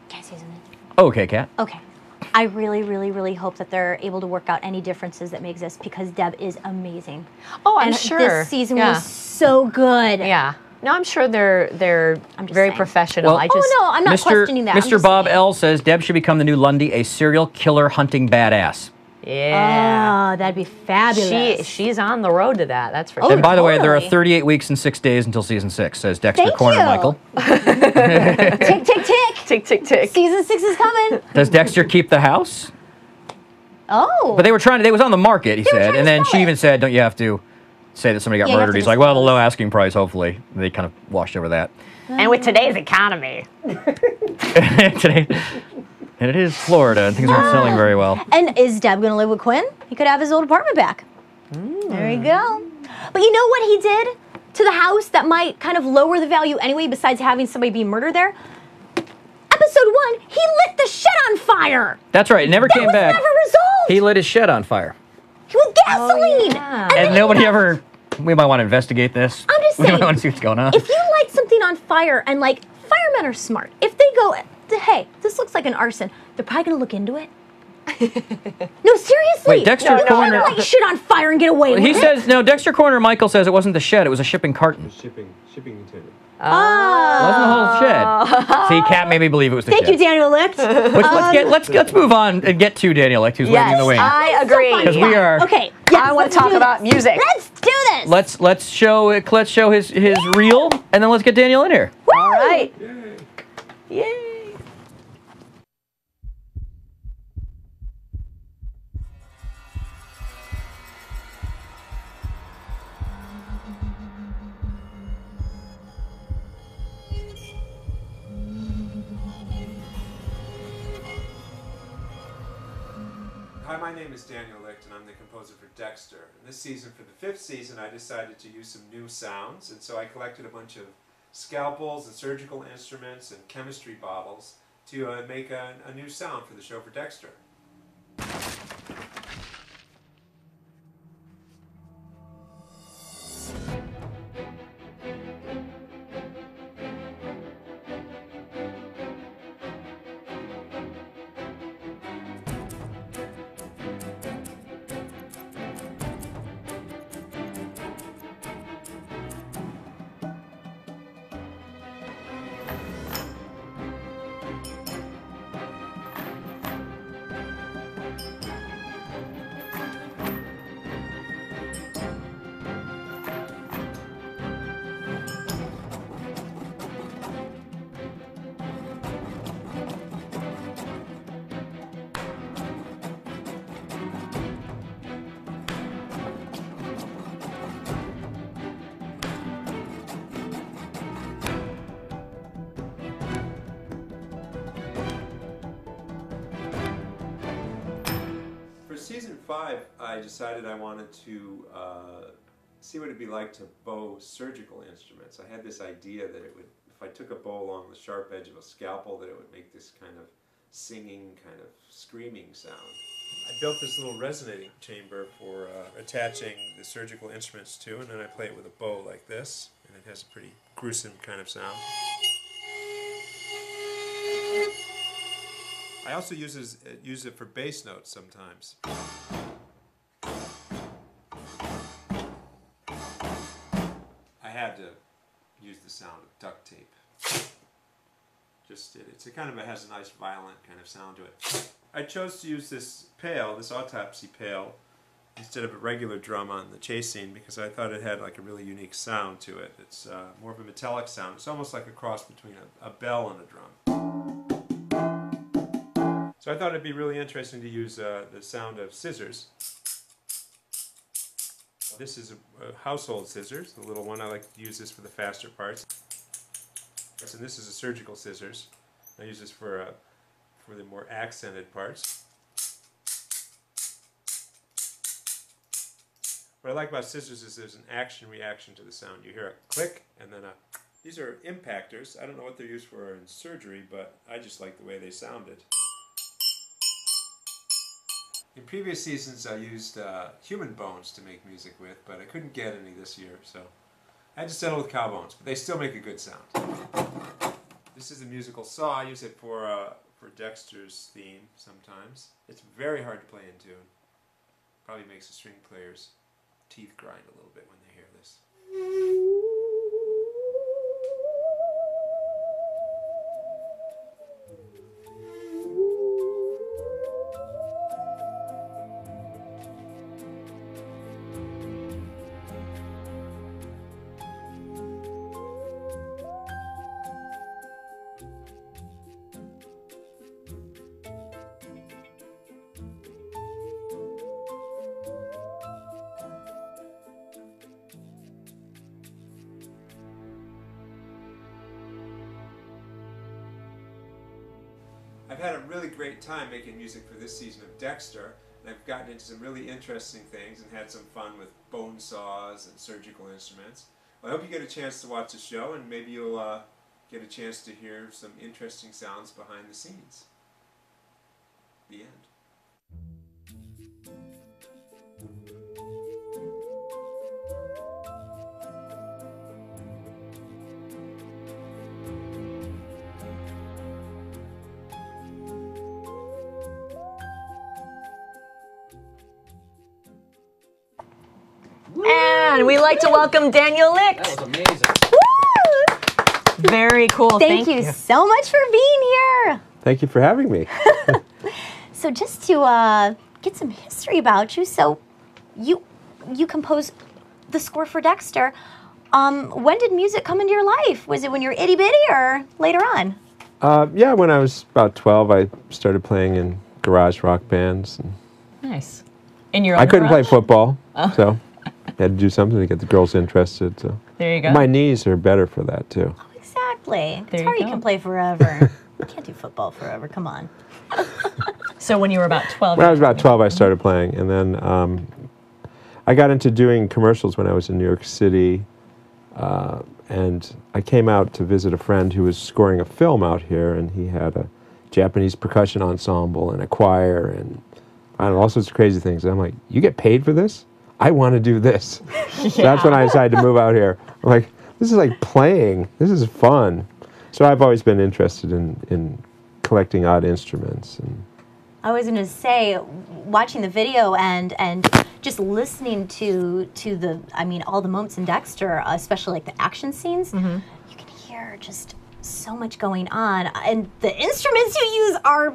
Can I say something? Okay, Kat. Okay. I really, really, really hope that they're able to work out any differences that may exist because Deb is amazing. Oh, I'm and sure. This season was so good. Yeah. No, I'm sure they're very professional. Well, I just no, I'm not questioning that. I'm Mr. just Bob saying. L says Deb should become the new Lundy, a serial killer hunting badass. Yeah. Oh, that'd be fabulous. She's on the road to that. That's for sure. And by the way, there are totally. 38 weeks and 6 days until season 6, says Dexter Thank Corner you. Michael. Tick, tick, tick. Tick, tick, tick. Season 6 is coming. Does Dexter keep the house? Oh. But they were trying to, it was on the market, he They were said. trying And to then sell she it. even said, don't you have to say that somebody got Yeah, you have murdered? to He's like, well, the disclose. low asking price, hopefully. They kind of washed over that. And with today's economy. Today, and it is Florida, and things aren't selling very well. And is Deb going to live with Quinn? He could have his old apartment back. There you go. But you know what he did to the house that might kind of lower the value anyway, besides having somebody be murdered there? Episode 1, he lit the shed on fire. That's right, it never came back. Never resolved. He lit his shed on fire. With gasoline. yeah. And And then nobody ever, we might want to investigate this. I'm just We saying, might want to see what's going on. if you light something on fire, and like firemen are smart, if they go, hey, this looks like an arson, they're probably gonna look into it. No, seriously. Wait, Dexter You're not Corner- gonna light shit on fire and get away with He it. says, no, Dexter Corner Michael says it wasn't the shed, it was a shipping carton. Shipping container. It wasn't the whole shed. See, Kat made me believe it was the Thank shed. you, Daniel Licht. Which, let's move on and get to Daniel Licht, who's waiting in the wings. I agree. Because we are. Okay. Yes, I want let's to talk do about this. music. Let's do this. Let's show his reel, and then let's get Daniel in here. All right. Yay. Hi, my name is Daniel Licht, and I'm the composer for Dexter. And this season, for the 5th season, I decided to use some new sounds, and so I collected a bunch of scalpels and surgical instruments and chemistry bottles to make a new sound for the show for Dexter. For season 5, I decided I wanted to see what it'd be like to bow surgical instruments. I had this idea that it would, if I took a bow along the sharp edge of a scalpel, that it would make this kind of singing, kind of screaming sound. I built this little resonating chamber for attaching the surgical instruments to, and then I play it with a bow like this, and it has a pretty gruesome kind of sound. I also use it for bass notes sometimes. I had to use the sound of duct tape. Just did. It's a kind of, it has a nice violent kind of sound to it. I chose to use this pail, this autopsy pail, instead of a regular drum on the chase scene because I thought it had like a really unique sound to it. It's more of a metallic sound. It's almost like a cross between a bell and a drum. So I thought it'd be really interesting to use the sound of scissors. This is a household scissors, the little one. I like to use this for the faster parts. And this is a surgical scissors. I use this for the more accented parts. What I like about scissors is there's an action-reaction to the sound. You hear a click and then a... These are impactors. I don't know what they're used for in surgery, but I just like the way they sounded. In previous seasons, I used human bones to make music with, but I couldn't get any this year, so I had to settle with cow bones, but they still make a good sound. This is a musical saw. I use it for Dexter's theme sometimes. It's very hard to play in tune. Probably makes the string players' teeth grind a little bit when they hear this. I've had a really great time making music for this season of Dexter, and I've gotten into some really interesting things and had some fun with bone saws and surgical instruments. Well, I hope you get a chance to watch the show, and maybe you'll get a chance to hear some interesting sounds behind the scenes. The end. And we'd like to welcome Daniel Licht. That was amazing. Woo! Very cool. Thank you so much for being here. Thank you for having me. So just to get some history about you, so you composed the score for Dexter. When did music come into your life? Was it when you were itty bitty or later on? Yeah, when I was about 12, I started playing in garage rock bands. And Nice. In your own I couldn't play garage? football, Oh. so I had to do something to get the girls interested. So There you go. my knees are better for that too. Exactly. There Guitar you you go. can play forever. You can't do football forever. Come on. So when you were about 12? When I was about 12, I started playing, and then I got into doing commercials when I was in New York City, and I came out to visit a friend who was scoring a film out here, and he had a Japanese percussion ensemble and a choir and I don't know, all sorts of crazy things. And I'm like, you get paid for this? I want to do this. So that's when I decided to move out here. I'm like, this is like playing. This is fun. So I've always been interested in collecting odd instruments. And I was going to say, watching the video and just listening to the, I mean, all the moments in Dexter, especially like the action scenes, you can hear just so much going on. And the instruments you use are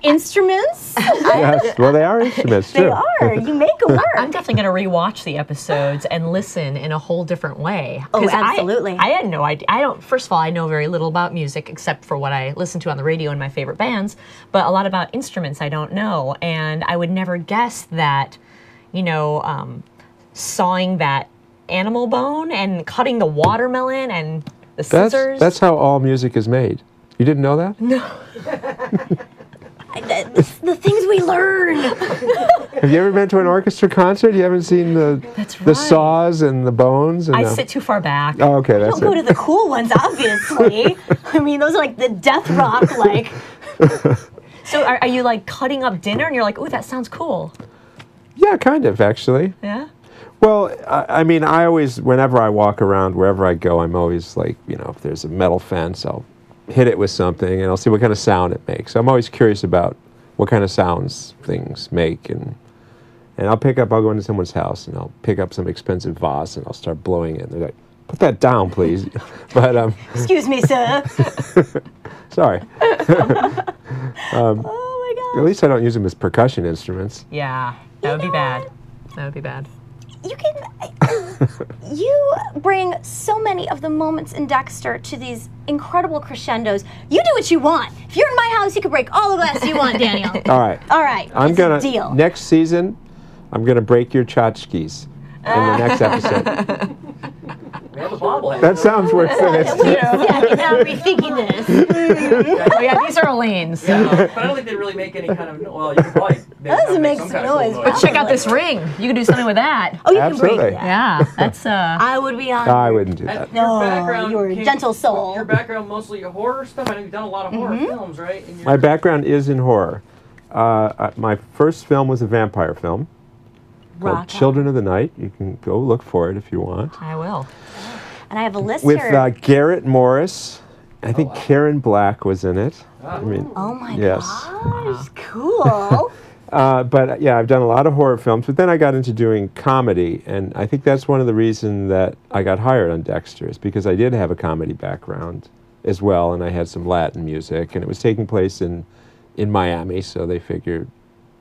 instruments. yes, well, they are instruments too. They are. You make them work. I'm definitely going to rewatch the episodes and listen in a whole different way. Oh, 'Cause absolutely. I had no idea. First of all, I know very little about music except for what I listen to on the radio and my favorite bands, but a lot about instruments I don't know. And I would never guess that, sawing that animal bone and cutting the watermelon and the scissors. That's how all music is made. You didn't know that? No. The things we learn. Have you ever been to an orchestra concert? You haven't seen the saws and the bones? And I sit too far back. Oh, okay, that's Don't go to the cool ones, obviously. I mean, those are like the death rock, like. So are you like cutting up dinner and you're like, ooh, that sounds cool? Yeah, kind of, actually. Yeah? Well, I mean, I always, whenever I walk around, wherever I go, I'm always like, if there's a metal fence, I'll hit it with something and I'll see what kind of sound it makes. So I'm always curious about what kind of sounds things make, and I'll go into someone's house and I'll pick up some expensive vase and I'll start blowing it. And they're like, put that down, please. But excuse me, sir. Sorry. Oh my God. At least I don't use them as percussion instruments. Yeah, that would be bad. That would be bad. You bring so many of the moments in Dexter to these incredible crescendos. You do what you want. If you're in my house, you can break all the glass you want, Daniel. All right. All right. I'm gonna deal. Next season, I'm gonna break your tchotchkes in the next episode. We have a bobblehead. That sounds worse than it's. Now I'm rethinking this. Oh yeah, these are Elaine's. So. Yeah, but I don't think they really make any kind of. Well, you could probably. Doesn't make some noise. But check out this ring. You can do something with that. Oh, you Absolutely. can break that. Yeah, that's I would be on. I wouldn't do that. No, you're a gentle soul. Your background mostly horror stuff. I know you've done a lot of horror films, right? My background is in horror. my first film was a vampire film called Children of the Night. You can go look for it if you want. I will. And I have a list With here. Garrett Morris. I think Karen Black was in it. I mean, Oh my yes. gosh, cool. But yeah, I've done a lot of horror films, but then I got into doing comedy, and I think that's one of the reasons that I got hired on Dexters, because I did have a comedy background as well, and I had some Latin music, and it was taking place in Miami, so they figured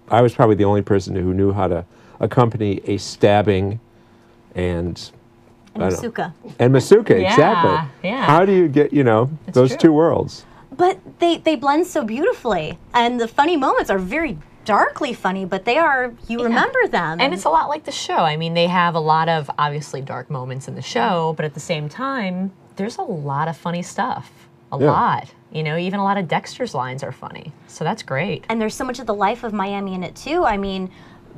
I was probably the only person who knew how to accompany a stabbing and Masuka. And Masuka, Yeah, exactly. yeah. How do you get, those true. two worlds? But they blend so beautifully, and the funny moments are very darkly funny, but they are, you remember them. And it's a lot like the show. I mean, they have a lot of obviously dark moments in the show, but at the same time, there's a lot of funny stuff. A lot. Even a lot of Dexter's lines are funny. So that's great. And there's so much of the life of Miami in it too. I mean,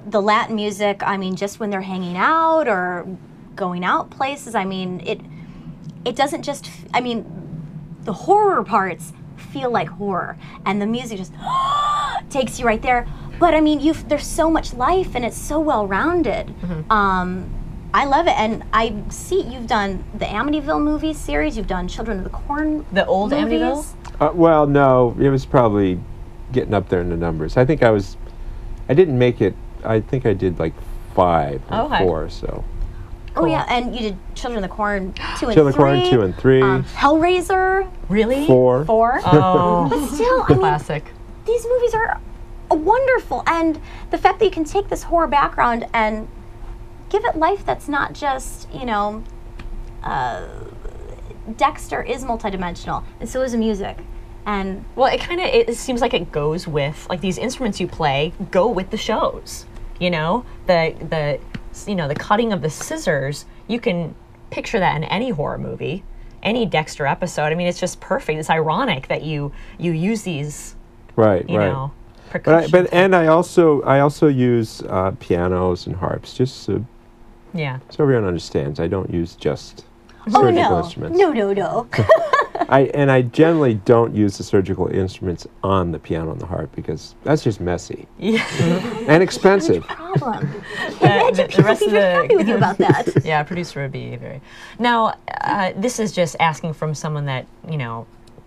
the Latin music, just when they're hanging out or going out places, it doesn't just, the horror parts feel like horror, and the music just takes you right there. But there's so much life, and it's so well-rounded. I love it, and I see you've done the Amityville movie series, you've done Children of the Corn The old movies. Amityville? Well, no, it was probably getting up there in the numbers. I didn't make it, I think I did like 5 or 4, so. Oh yeah, and you did Children of the Corn 2 and 3. Children of the Corn 2 and 3. Hellraiser. Really? 4. 4. Oh, But still, classic. These movies are wonderful, and the fact that you can take this horror background and give it life that's not just, Dexter is multidimensional, and so is the music. And well, it seems like it goes with, like, these instruments you play go with the shows. The cutting of the scissors, you can picture that in any horror movie, any Dexter episode. It's just perfect. It's ironic that you use these, right. percussion. But I also use pianos and harps, just so everyone understands. I don't use just surgical instruments. No. I generally don't use the surgical instruments on the piano and the harp, because that's just messy. Yeah. And expensive. Problem. Imagine people be very happy with you about that. Yeah, producer would be very. Now, this is just asking from someone that,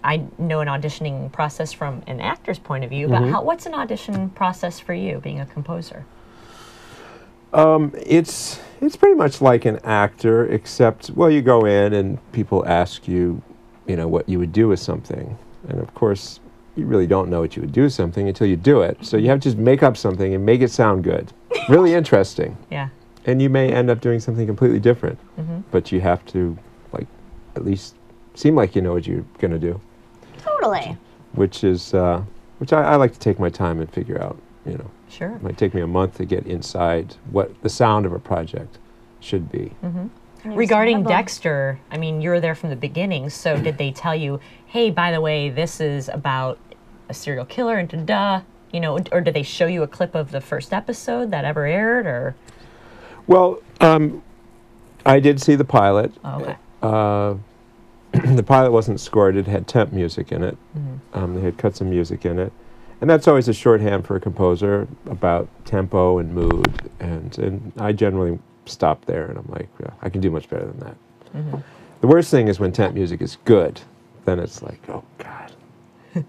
I know an auditioning process from an actor's point of view, but what's an audition process for you, being a composer? It's pretty much like an actor, except, you go in and people ask you, what you would do with something. And of course, you really don't know what you would do with something until you do it. So you have to just make up something and make it sound good. Really interesting. Yeah. And you may end up doing something completely different. But you have to, at least seem like you know what you're going to do. Totally. Which I like to take my time and figure out, Sure. It might take me a month to get inside what the sound of a project should be. Regarding Dexter, you're there from the beginning, so did they tell you, hey, by the way, this is about a serial killer and da-da, or did they show you a clip of the first episode that ever aired, or? Well, I did see the pilot. Okay. The pilot wasn't scored, it had temp music in it. They had cut some music in it. And that's always a shorthand for a composer about tempo and mood. And I generally stop there, and I'm like, I can do much better than that. The worst thing is when temp music is good. Then it's like, oh, God.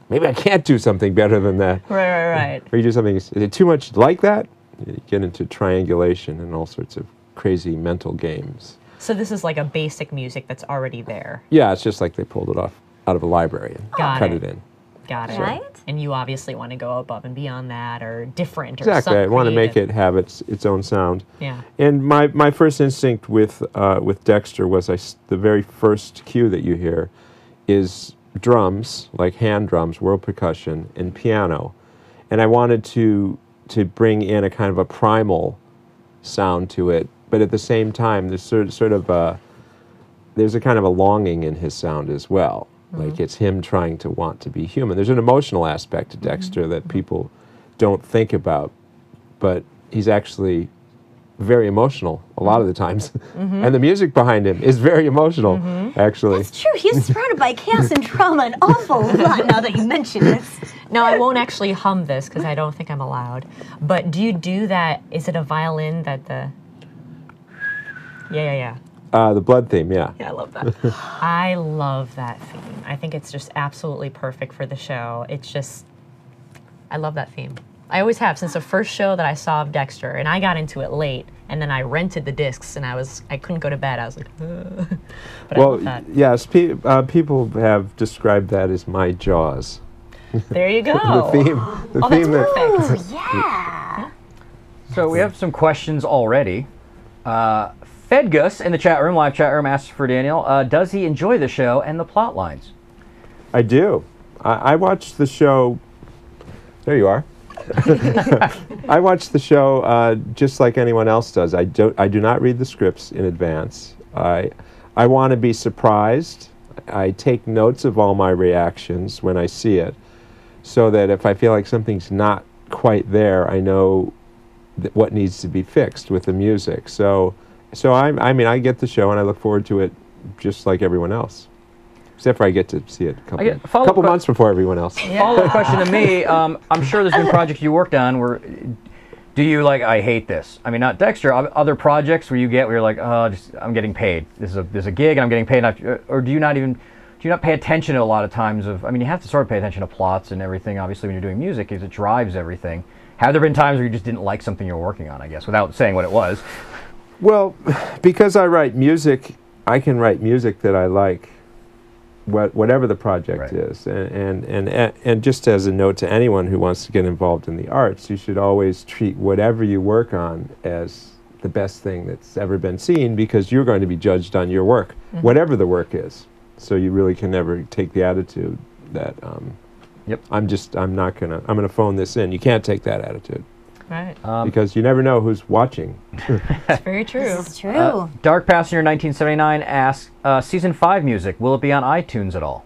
Maybe I can't do something better than that. Right. Or you do something, is it too much like that? You get into triangulation and all sorts of crazy mental games. So this is like a basic music that's already there. Yeah, it's just like they pulled it off out of a library and cut it in. Got it. Right? And you obviously want to go above and beyond that, or different, or Exactly. I want to make creative. it have its own sound. Yeah. And my first instinct with Dexter was the very first cue that you hear is drums, like hand drums, world percussion, and piano. And I wanted to bring in a kind of a primal sound to it, but at the same time, there's there's a kind of a longing in his sound as well. Like it's him trying to want to be human. There's an emotional aspect to Dexter that people don't think about, but he's actually very emotional a lot of the times. And the music behind him is very emotional, actually. It's true. He's surrounded by chaos and drama an awful lot now that you mention it. No, I won't actually hum this because I don't think I'm allowed. But do you do that? Is it a violin that the... Yeah. The blood theme, yeah. Yeah, I love that. I love that theme. I think it's just absolutely perfect for the show. It's just... I love that theme. I always have since the first show that I saw of Dexter, and I got into it late, and then I rented the discs, and I couldn't go to bed. I was like, ugh. But I love that. Yes, people have described that as my Jaws. There you go. The theme. That's perfect. Yeah. So we have some questions already. Fedgus in the chat room, live chat room, asks for Daniel, does he enjoy the show and the plot lines? I do. I watched the show. There you are. I watch the show just like anyone else does. I do not read the scripts in advance. I want to be surprised. I take notes of all my reactions when I see it, so that if I feel like something's not quite there, I know what needs to be fixed with the music. So I get the show and I look forward to it just like everyone else. Except for I get to see it a couple months before everyone else. Yeah. Follow-up question to me, I'm sure there's been projects you worked on where, do you like, I hate this? I mean, not Dexter, other projects where you're like, oh, I'm getting paid. There's a gig and I'm getting paid. Or do you not pay attention to a lot of times of, I mean, you have to sort of pay attention to plots and everything, obviously, when you're doing music, because it drives everything. Have there been times where you just didn't like something you were working on, I guess, without saying what it was? Well, because I write music, I can write music that I like. Whatever the project is, and just as a note to anyone who wants to get involved in the arts, you should always treat whatever you work on as the best thing that's ever been seen, because you're going to be judged on your work, whatever the work is. So you really can never take the attitude that I'm gonna phone this in. You can't take that attitude. Right. Because you never know who's watching. It's very true. This is true. Dark Passenger 1979 asks, Season 5 music, will it be on iTunes at all?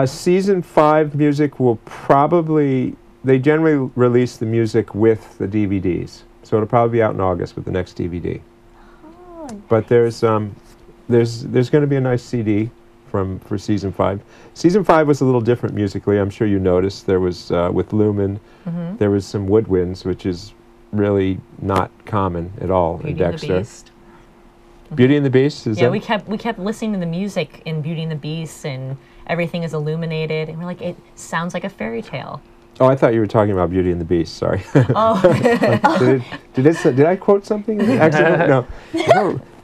Season 5 music will probably, they generally release the music with the DVDs. So it'll probably be out in August with the next DVD. Oh, but there's going to be a nice CD for Season 5. Season 5 was a little different musically. I'm sure you noticed. There was, with Lumen, there was some woodwinds, which is really not common at all in Dexter. Beauty and the Beast. Beauty and the Beast? We kept listening to the music in Beauty and the Beast, and everything is illuminated, and we're like, it sounds like a fairy tale. Oh, I thought you were talking about Beauty and the Beast. Sorry. Oh. Did I quote something? No.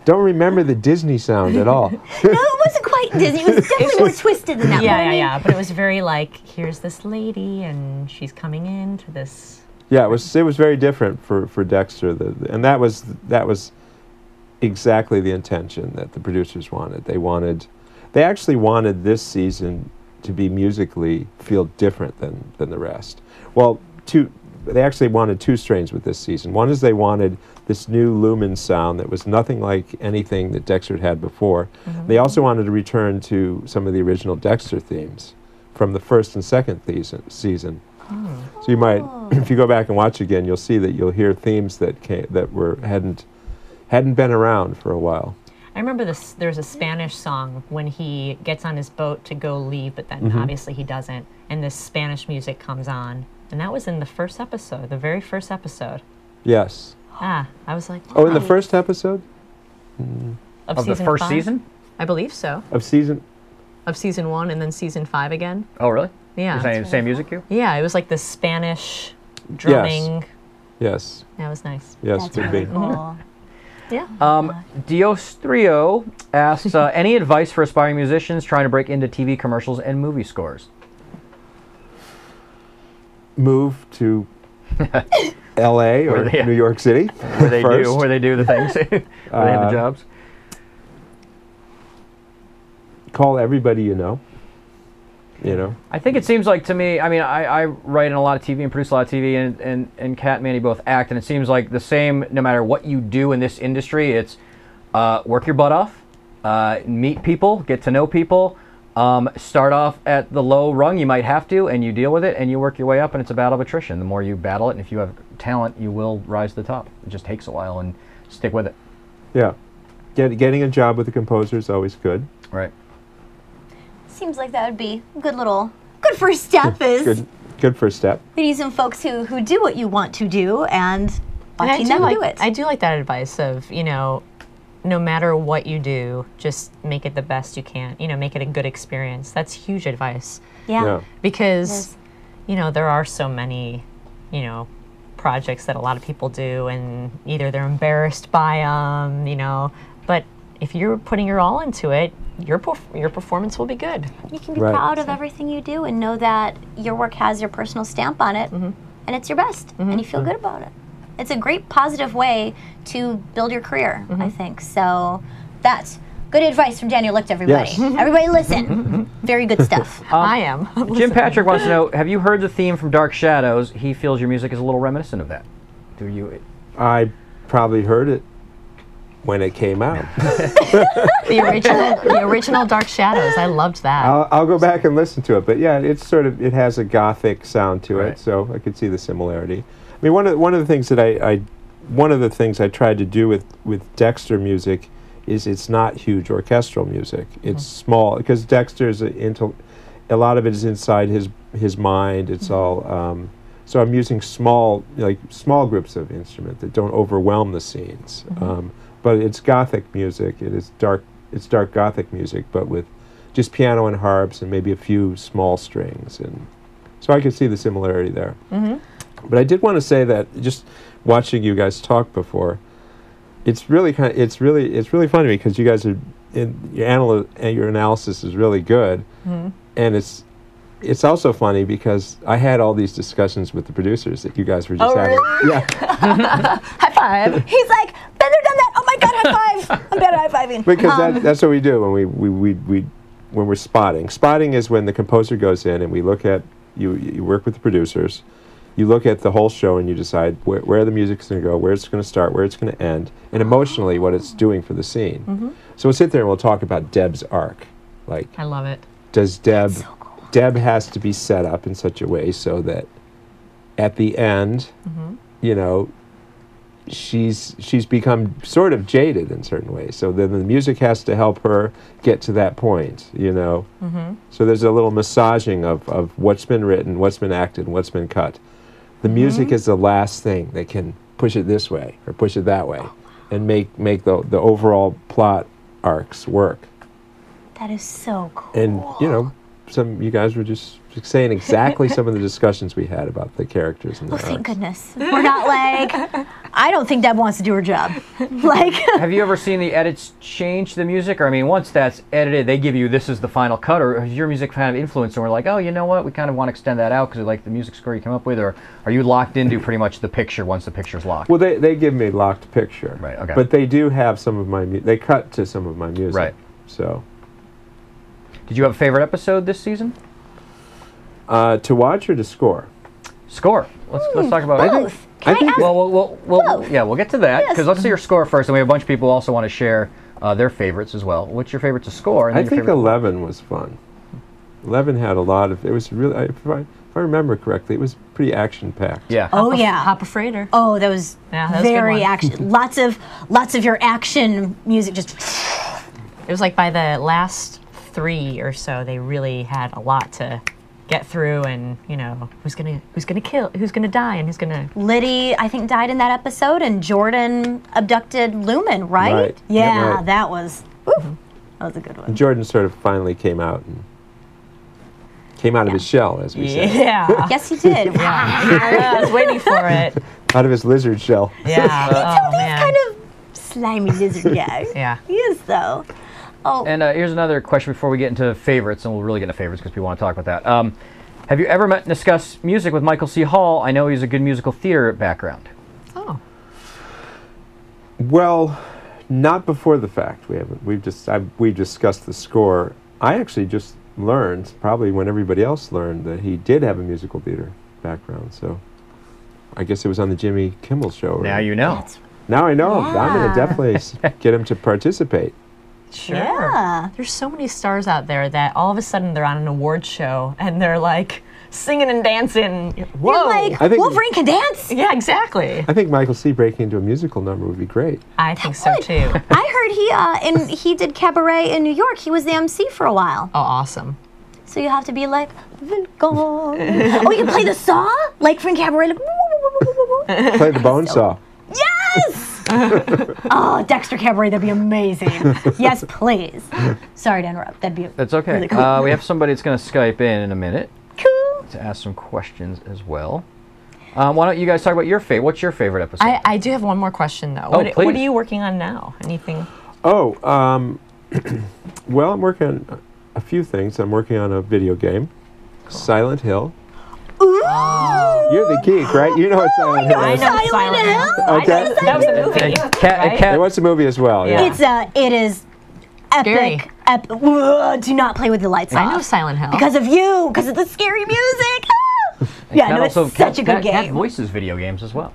Don't remember the Disney sound at all. No, it wasn't quite Disney. It was definitely more twisted than that. Yeah. But it was very like, here's this lady, and she's coming into this. Yeah, it was very different for Dexter, and that was exactly the intention that the producers wanted. They actually wanted this season to be musically feel different than the rest. Well, they actually wanted two strains with this season. One is they wanted this new Lumen sound that was nothing like anything that Dexter had before. They also wanted to return to some of the original Dexter themes from the first and second season. So you might, if you go back and watch again, you'll see that you'll hear themes that hadn't been around for a while. I remember there's a Spanish song when he gets on his boat to go leave, but then obviously he doesn't, and this Spanish music comes on. And that was in the first episode, the very first episode. Yes. I was like, oh, in the first episode? Of the first 5? season? I believe so. Of season 1 and then season 5 again. Oh, really? Yeah. You're saying the same music cue? Yeah, it was like the Spanish drumming. Yes. That was nice. Yes, That's could really be. cool. Yeah. Diostrio asks, any advice for aspiring musicians trying to break into TV commercials and movie scores? Move to L.A. or New York City. Where they do the things. Where they have the jobs. Call everybody you know. I think it seems like to me, I mean, I write in a lot of TV and produce a lot of TV, and Kat and Manny both act, and it seems like the same no matter what you do in this industry. It's work your butt off, meet people, get to know people, Start off at the low rung, you might have to, and you deal with it, and you work your way up, and it's a battle of attrition. The more you battle it, and if you have talent, you will rise to the top. It just takes a while, and stick with it. Yeah. Getting a job with a composer is always good. Right. Seems like that would be a good first step. Good first step. We need some folks who do what you want to do and watching them do it. I do like that advice of, no matter what you do, just make it the best you can. Make it a good experience. That's huge advice. Yeah. Because, there are so many, projects that a lot of people do, and either they're embarrassed by them, but if you're putting your all into it, your performance will be good. You can be proud of everything you do and know that your work has your personal stamp on it, and it's your best, and you feel good about it. It's a great positive way to build your career, I think. So that's good advice from Daniel Licht, everybody. Yes. Everybody listen. Very good stuff. I am. Jim Patrick wants to know, have you heard the theme from Dark Shadows? He feels your music is a little reminiscent of that. Do you? I probably heard it when it came out. the original Dark Shadows. I loved that. I'll go back and listen to it. But yeah, it's it has a gothic sound to it, so I could see the similarity. I mean, one of the things that I tried to do with Dexter music is it's not huge orchestral music. It's small, because Dexter's a lot of it is inside his mind. It's all so I'm using small groups of instrument that don't overwhelm the scenes. But it's Gothic music. It's dark Gothic music, but with just piano and harps and maybe a few small strings, and so I could see the similarity there. But I did want to say that just watching you guys talk before, it's really funny because you guys are your analysis is really good, and it's also funny because I had all these discussions with the producers that you guys were just having. Really? Yeah. High five. He's like, been there, done that. Oh my God, high five. I'm bad at high fiving. Because that's what we do when we're spotting. Spotting is when the composer goes in and we look at you work with the producers. You look at the whole show and you decide where the music's going to go, where it's going to start, where it's going to end, and emotionally what it's doing for the scene. So we'll sit there and we'll talk about Deb's arc. Like, I love it. Does Deb has to be set up in such a way so that at the end, she's become sort of jaded in certain ways. So then the music has to help her get to that point, So there's a little massaging of what's been written, what's been acted, and what's been cut. The music is the last thing that can push it this way or push it that way and make the overall plot arcs work. That is so cool. And, you guys were just saying exactly some of the discussions we had about the characters and the thank goodness. We're not like, I don't think Deb wants to do her job. Have you ever seen the edits change the music? Or, I mean, once that's edited, they give you this is the final cut, or has your music kind of influenced and we're like, oh, you know what, we kind of want to extend that out because we like the music score you come up with, or are you locked into pretty much the picture once the picture's locked? Well, they give me locked picture. Right, okay. But they do have some of my they cut to some of my music. Right. So. Did you have a favorite episode this season? To watch or to score? Score. Let's talk about both. I think we'll get to that because let's see your score first, and we have a bunch of people who also want to share their favorites as well. What's your favorite to score? And I think 11 was fun. 11 had a lot of. It was really, if I remember correctly, it was pretty action packed. Yeah. Hop a Freighter. Oh, that was very action. lots of your action music. Just. It was like by the last 3 or so, they really had a lot to get through, and who's gonna kill, who's gonna die, and who's gonna. Liddy, I think, died in that episode, and Jordan abducted Lumen, right? Right. Yeah, right. that was that was a good one. And Jordan sort of finally came out of his shell, as we say. Yeah. Yes, he did. I was waiting for it. Out of his lizard shell. Yeah. He's kind of slimy lizard guy. Yeah. He is though. Oh. And here's another question before we get into favorites, and we'll really get into favorites because people want to talk about that. Have you ever met and discussed music with Michael C. Hall? I know he's a good musical theater background. Oh. Well, not before the fact. We haven't. We've discussed the score. I actually just learned, probably when everybody else learned, that he did have a musical theater background. So I guess it was on the Jimmy Kimmel show. Now you know. Now I know. Yeah. I'm going to definitely get him to participate. Sure. Yeah. There's so many stars out there that all of a sudden they're on an award show and they're like singing and dancing. Whoa. You're like, I think- Wolverine can dance? Yeah, exactly. I think Michael C. breaking into a musical number would be great. I think so too. I heard he did cabaret in New York. He was the MC for a while. Oh, awesome. So you have to be like, Vilgon. Oh, you can play the saw? Like from cabaret. Like, Play the bone saw. yes! Oh, Dexter Cabaret, that'd be amazing. Yes, please. Sorry to interrupt. That'd be That's okay. really cool. We have somebody that's going to Skype in a minute. Cool. To ask some questions as well. Why don't you guys talk about your favorite? What's your favorite episode? I do have one more question though. Oh, What please. are you working on now? Anything? Oh, well, I'm working on a few things. I'm working on a video game, Silent Hill. Ooh. You're the geek, right? You know what Silent Hill I is. know Silent Hill. Okay. That was a movie. It was a movie as well. Yeah. It is epic. Do not play with the lights off. I know Silent Hill. Because of you, because of the scary music. Yeah, no, it's such a good Kat game. voices video games as well.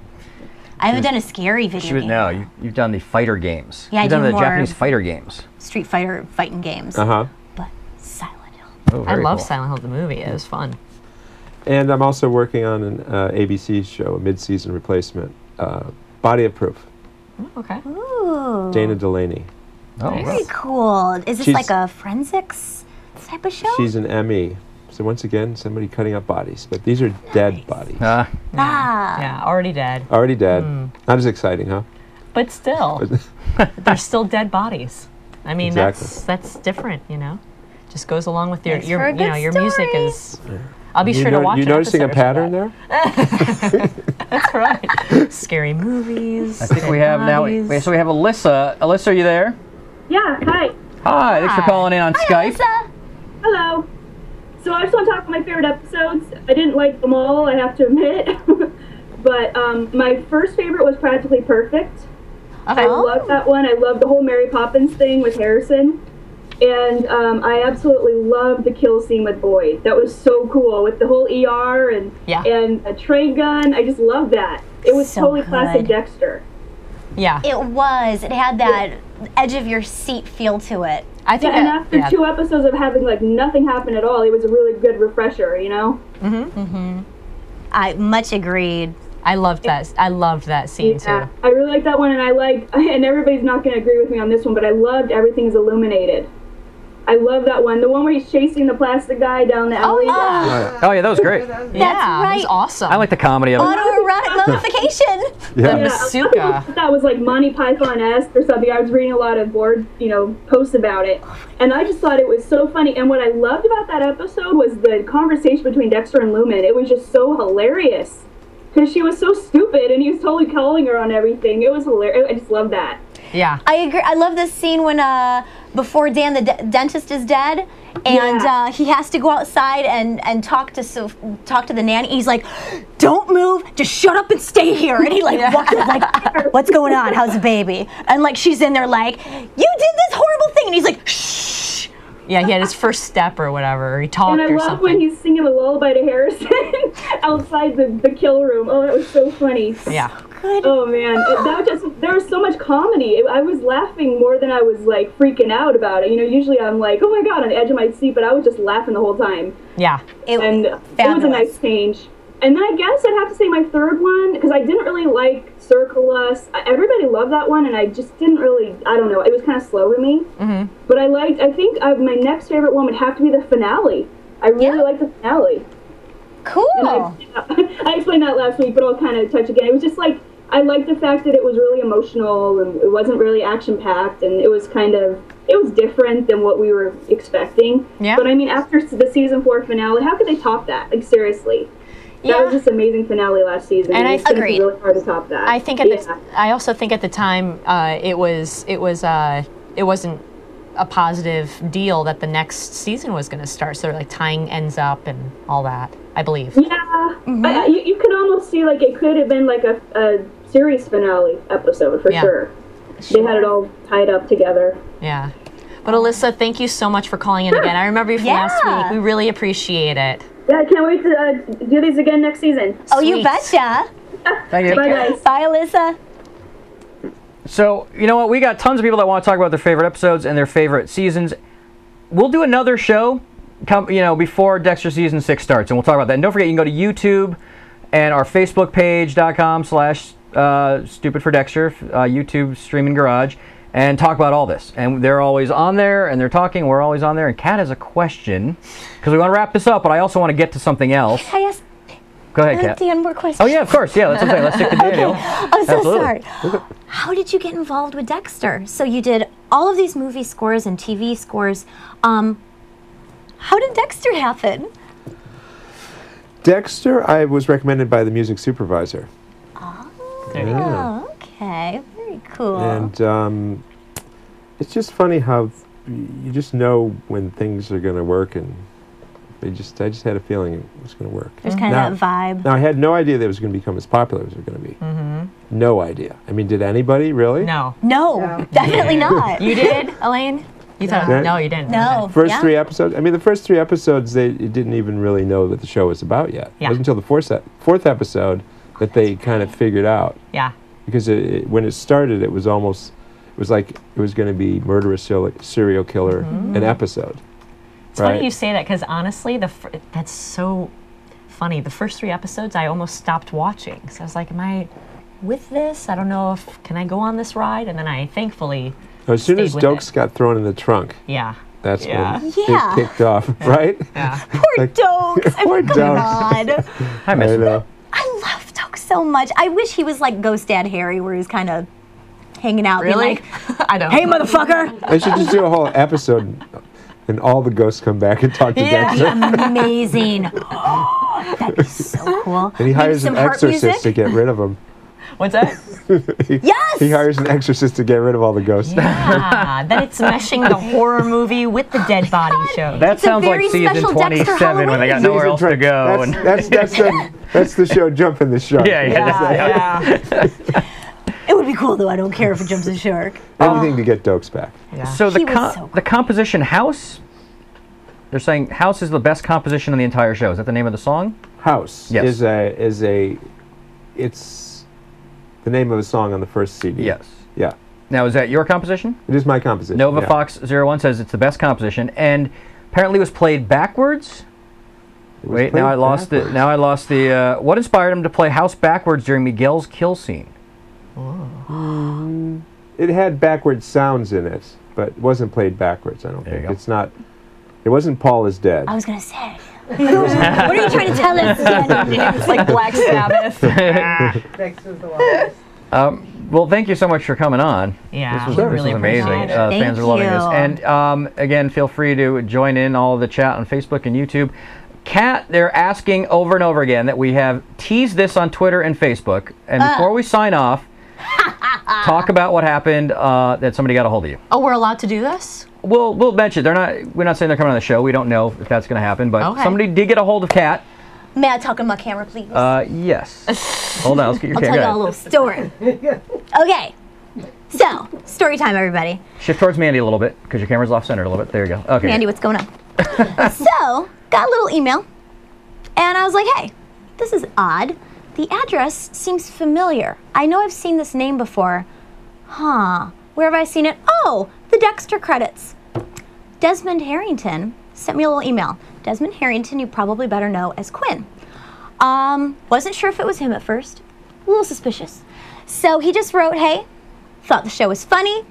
I haven't done a scary video game. No, you've done the fighter games. Yeah, you've I done do the more Japanese fighter games. Street Fighter fighting games. Uh-huh. But Silent Hill. Oh, I very love cool. Silent Hill the movie. It was fun. And I'm also working on an ABC show, a mid-season replacement, Body of Proof. Okay. Ooh. Dana Delaney. Oh, Very cool. Is this She's- like a forensics type of show? She's an ME. So once again, somebody cutting up bodies. But these are dead bodies. Ah. Yeah, already dead. Already dead. Not as exciting, huh? But still, they're still dead bodies. I mean, Exactly. that's different, you know. Just goes along with your Thanks for a you know good your music story. is. I'll be sure to watch. You an noticing a episode or pattern there? That's right. Scary movies. I think we have now. Wait, so we have Alyssa. Alyssa, are you there? Yeah, hi. Hi. Thanks for calling in on Skype. Hello. So I just want to talk about my favorite episodes. I didn't like them all, I have to admit. But my first favorite was Practically Perfect. I love that one. I love the whole Mary Poppins thing with Harrison. And I absolutely loved the kill scene with Boyd. That was so cool with the whole ER and a train gun. I just loved that. It was So totally good. classic Dexter. Yeah. It was. It had that edge of your seat feel to it. I think and after 2 episodes of having like nothing happen at all, it was a really good refresher, you know? I much agreed. I loved that. I loved that scene too. I really like that one, and and everybody's not going to agree with me on this one, but I loved Everything's Illuminated. I love that one. The one where he's chasing the plastic guy down the alley. Oh yeah, that was great. Yeah, That's it right. was awesome. I like the comedy of it. Autoerotic notification. Yeah. The Masuka. That was like Monty Python-esque or something. I was reading a lot of posts about it, and I just thought it was so funny. And what I loved about that episode was the conversation between Dexter and Lumen. It was just so hilarious because she was so stupid, and he was totally calling her on everything. It was hilarious. I just love that. Yeah. I agree. I love this scene when before Dan the dentist is dead, and he has to go outside and talk to the nanny. He's like, "Don't move, just shut up and stay here." And he walks up like, "What's going on? How's the baby?" And like she's in there like, "You did this horrible thing," and he's like, "Shh." Yeah, he had his first step or whatever. Or he talked And I or love something. when he's singing a lullaby to Harrison outside the kill room. Oh, that was so funny. Yeah. Oh man, there was so much comedy. I was laughing more than I was like freaking out about it. You know, usually I'm like, oh my god, on the edge of my seat, but I was just laughing the whole time. Yeah. It was a nice change. And then I guess I'd have to say my third one, because I didn't really like Circle Us. Everybody loved that one, and I just didn't really, I don't know, it was kind of slow to me. Mm-hmm. But I think my next favorite one would have to be the finale. I really like the finale. Cool. And I explained that last week, but I'll kind of touch again. It was just like, I liked the fact that it was really emotional, and it wasn't really action-packed, and it was different than what we were expecting. Yeah. But I mean, after the season 4 finale, how could they top that? Like, seriously. That was just an amazing finale last season. And it's gonna be really hard to top that. I also think at the time it wasn't a positive deal that the next season was going to start. So like tying ends up and all that, I believe. Yeah, you could almost see like it could have been like a series finale episode for sure. They had it all tied up together. Yeah. But Alyssa, thank you so much for calling in again. I remember you from last week. We really appreciate it. Yeah, I can't wait to do these again next season. Oh, you betcha. Thank you. Bye, guys. Bye, Alyssa. So, you know what? We got tons of people that want to talk about their favorite episodes and their favorite seasons. We'll do another show before Dexter Season 6 starts, and we'll talk about that. And don't forget, you can go to YouTube and our Facebook page.com/Stupid for Dexter, YouTube Streamin Garage, and talk about all this. And they're always on there, and they're talking. We're always on there. And Kat has a question, because we want to wrap this up, but I also want to get to something else. Can I ask Go ahead, Kat. Dan more questions? Oh, yeah, of course. Yeah, that's what I'm saying. Let's stick to Daniel. Okay. I'm so Absolutely. sorry. How did you get involved with Dexter? So you did all of these movie scores and TV scores. How did Dexter happen? Dexter, I was recommended by the music supervisor. Oh, There you go. Okay. Very cool. And it's just funny how you just know when things are going to work, and I just had a feeling it was going to work. There's kind of that vibe. Now, I had no idea that it was going to become as popular as it was going to be. No idea. I mean, did anybody really? No. No, definitely not. You did, Elaine? You thought? Yeah. No, you didn't. No. First 3 episodes. I mean, the first 3 episodes, they didn't even really know what the show was about yet. Yeah. It wasn't until the fourth episode that they kind of figured out. Yeah. Because when it started, it was like it was going to be murderous serial killer an episode. It's funny you say that, because honestly, that's so funny. The first 3 episodes, I almost stopped watching. So I was like, am I with this? I don't know can I go on this ride? And then I thankfully As soon as stayed with Dokes got thrown in the trunk, yeah. that's Yeah. when it kicked off, right? Yeah. Poor Dokes. I Poor mean, come on. I miss him. know. I love Dokes so much. I wish he was like Ghost Dad Harry, where he's kind of hanging out. being Really? like, I don't. hey, motherfucker. They should just do a whole episode, and all the ghosts come back and talk to Dexter. Amazing. That'd be so cool. And he hires an some harp exorcist music? to get rid of them. What's that? Yes! He hires an exorcist to get rid of all the ghosts. Yeah. Then it's meshing the horror movie with the dead body show. That It's a sounds like very season special Dexter 27 when they got nowhere else to go. That's the show Jumping the Shark. Yeah. It would be cool, though. I don't care if it jumps a shark. Anything to get Dokes back. Yeah. So He was so the composition House, they're saying House is the best composition in the entire show. Is that the name of the song? House Yes. it's the name of a song on the first CD. Yes. Yeah. Now, is that your composition? It is my composition. Nova yeah. Fox 01 says it's the best composition, and apparently it was played backwards. It was Wait, played now I lost backwards. it. Now I lost the. What inspired him to play House backwards during Miguel's kill scene? It had backwards sounds in it, but it wasn't played backwards, I don't There you think. go. It's not. It wasn't Paul is Dead. I was going to say. What are you trying to tell us? It's like Black Sabbath. Well, thank you so much for coming on. Yeah, this we was really amazing. appreciate it. Fans are loving this. And again, feel free to join in all of the chat on Facebook and YouTube. Kat, they're asking over and over again that we have teased this on Twitter and Facebook. And before we sign off, talk about what happened that somebody got a hold of you. Oh, we're allowed to do this? We'll mention. We're not saying they're coming on the show. We don't know if that's going to happen. But Okay. somebody did get a hold of Kat. May I talk on my camera, please? Yes. Hold on. Let's get your I'll tell camera. y'all a little story. Okay. So, story time, everybody. Shift towards Mandy a little bit because your camera's off center a little bit. There you go. Okay. Mandy, what's going on? So, got a little email, and I was like, hey, this is odd. The address seems familiar. I know I've seen this name before. Huh. Where have I seen it? Oh, the Dexter credits. Desmond Harrington sent me a little email. Desmond Harrington, you probably better know as Quinn. Wasn't sure if it was him at first. A little suspicious. So he just wrote, hey, thought the show was funny.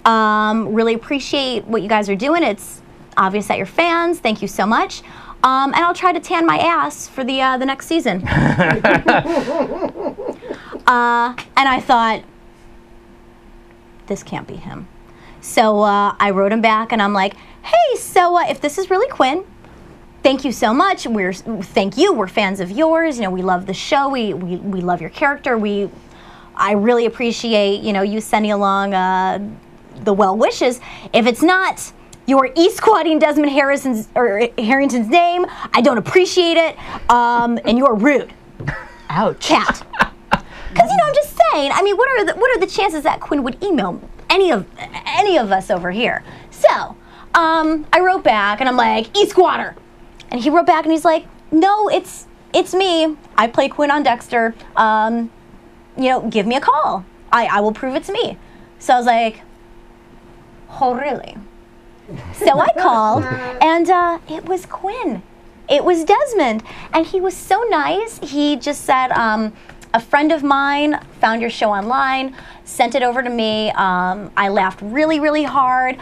Really appreciate what you guys are doing. It's obvious that you're fans. Thank you so much. And I'll try to tan my ass for the next season. And I thought, this can't be him. So I wrote him back, and I'm like, hey, so if this is really Quinn, thank you so much. Thank you. We're fans of yours. You know, we love the show. We love your character. I really appreciate, you know, you sending along the well wishes. If it's not your e-squatting Desmond Harrington's name, I don't appreciate it. And you're rude. Ouch. Cat. Because, you know, I'm just saying, I mean, what are the chances that Quinn would email any of us over here? So, I wrote back, and I'm like, e-squatter. And he wrote back, and he's like, no, it's me. I play Quinn on Dexter. You know, give me a call. I will prove it's me. So I was like, oh, really? So I called, and it was Quinn. It was Desmond. And he was so nice. He just said, a friend of mine found your show online, sent it over to me. I laughed really, really hard.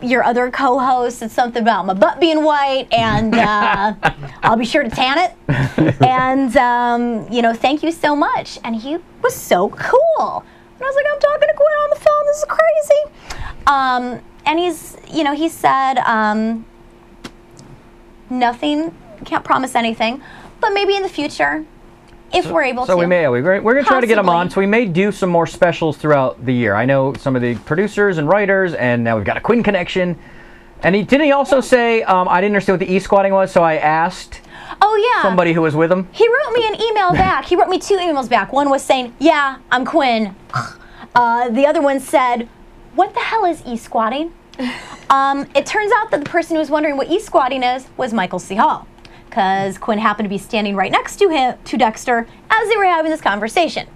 Your other co-host said something about my butt being white, and I'll be sure to tan it. And, you know, thank you so much. And he was so cool. And I was like, I'm talking to Quinn on the phone. This is crazy. And he's, you know, he said, nothing, can't promise anything, but maybe in the future, if we're able to. So we're going to try to get him on. So we may do some more specials throughout the year. I know some of the producers and writers, and now we've got a Quinn connection. And didn't he also say, I didn't understand what the e-squatting was, so I asked somebody who was with him? He wrote me an email back. He wrote me 2 emails back. One was saying, yeah, I'm Quinn. The other one said, what the hell is e-squatting? It turns out that the person who was wondering what e-squatting is was Michael C. Hall, because Quinn happened to be standing right next to him, to Dexter, as they were having this conversation.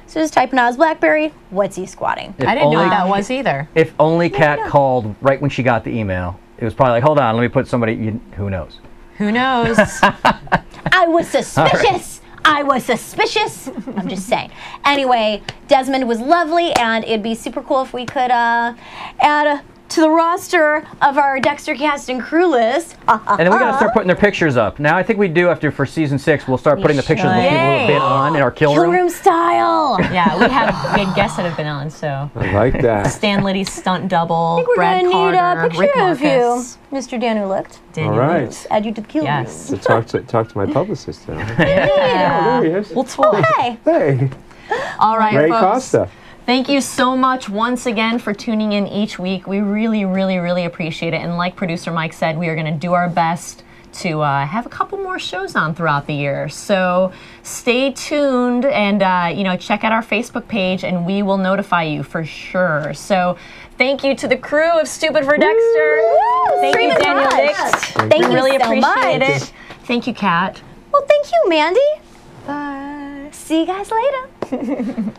So just typing on his BlackBerry, what's e-squatting? I didn't know what that was either. If only Kat called right when she got the email. It was probably like, hold on, let me put somebody, who knows? Who knows? I was suspicious. I was suspicious. I'm just saying. Anyway, Desmond was lovely, and it'd be super cool if we could add to the roster of our Dexter cast and crew list. And then we got to start putting their pictures up. Now, I think we do after for season 6. We'll start putting the pictures of the people who have been on in our kill room. Kill room style. Yeah, we had guests that have been on, so. I like that. Stan Liddy's stunt double, I think we're Brad gonna Carter, need a picture Rick of you, Marcus. Mr. Daniel Licht. All right. Add you to the kill room. So talk to my publicist now. Yeah. Oh, there he is. Oh, hey. Hey. All right, Ray folks. Costa. Thank you so much once again for tuning in each week. We really, really, really appreciate it. And like producer Mike said, we are going to do our best to have a couple more shows on throughout the year. So stay tuned and check out our Facebook page, and we will notify you for sure. So thank you to the crew of Stupid for Dexter. Thank you, Daniel Licht. Thank you really so appreciate much. it. Thank you, Kat. Well, thank you, Mandy. Bye. See you guys later.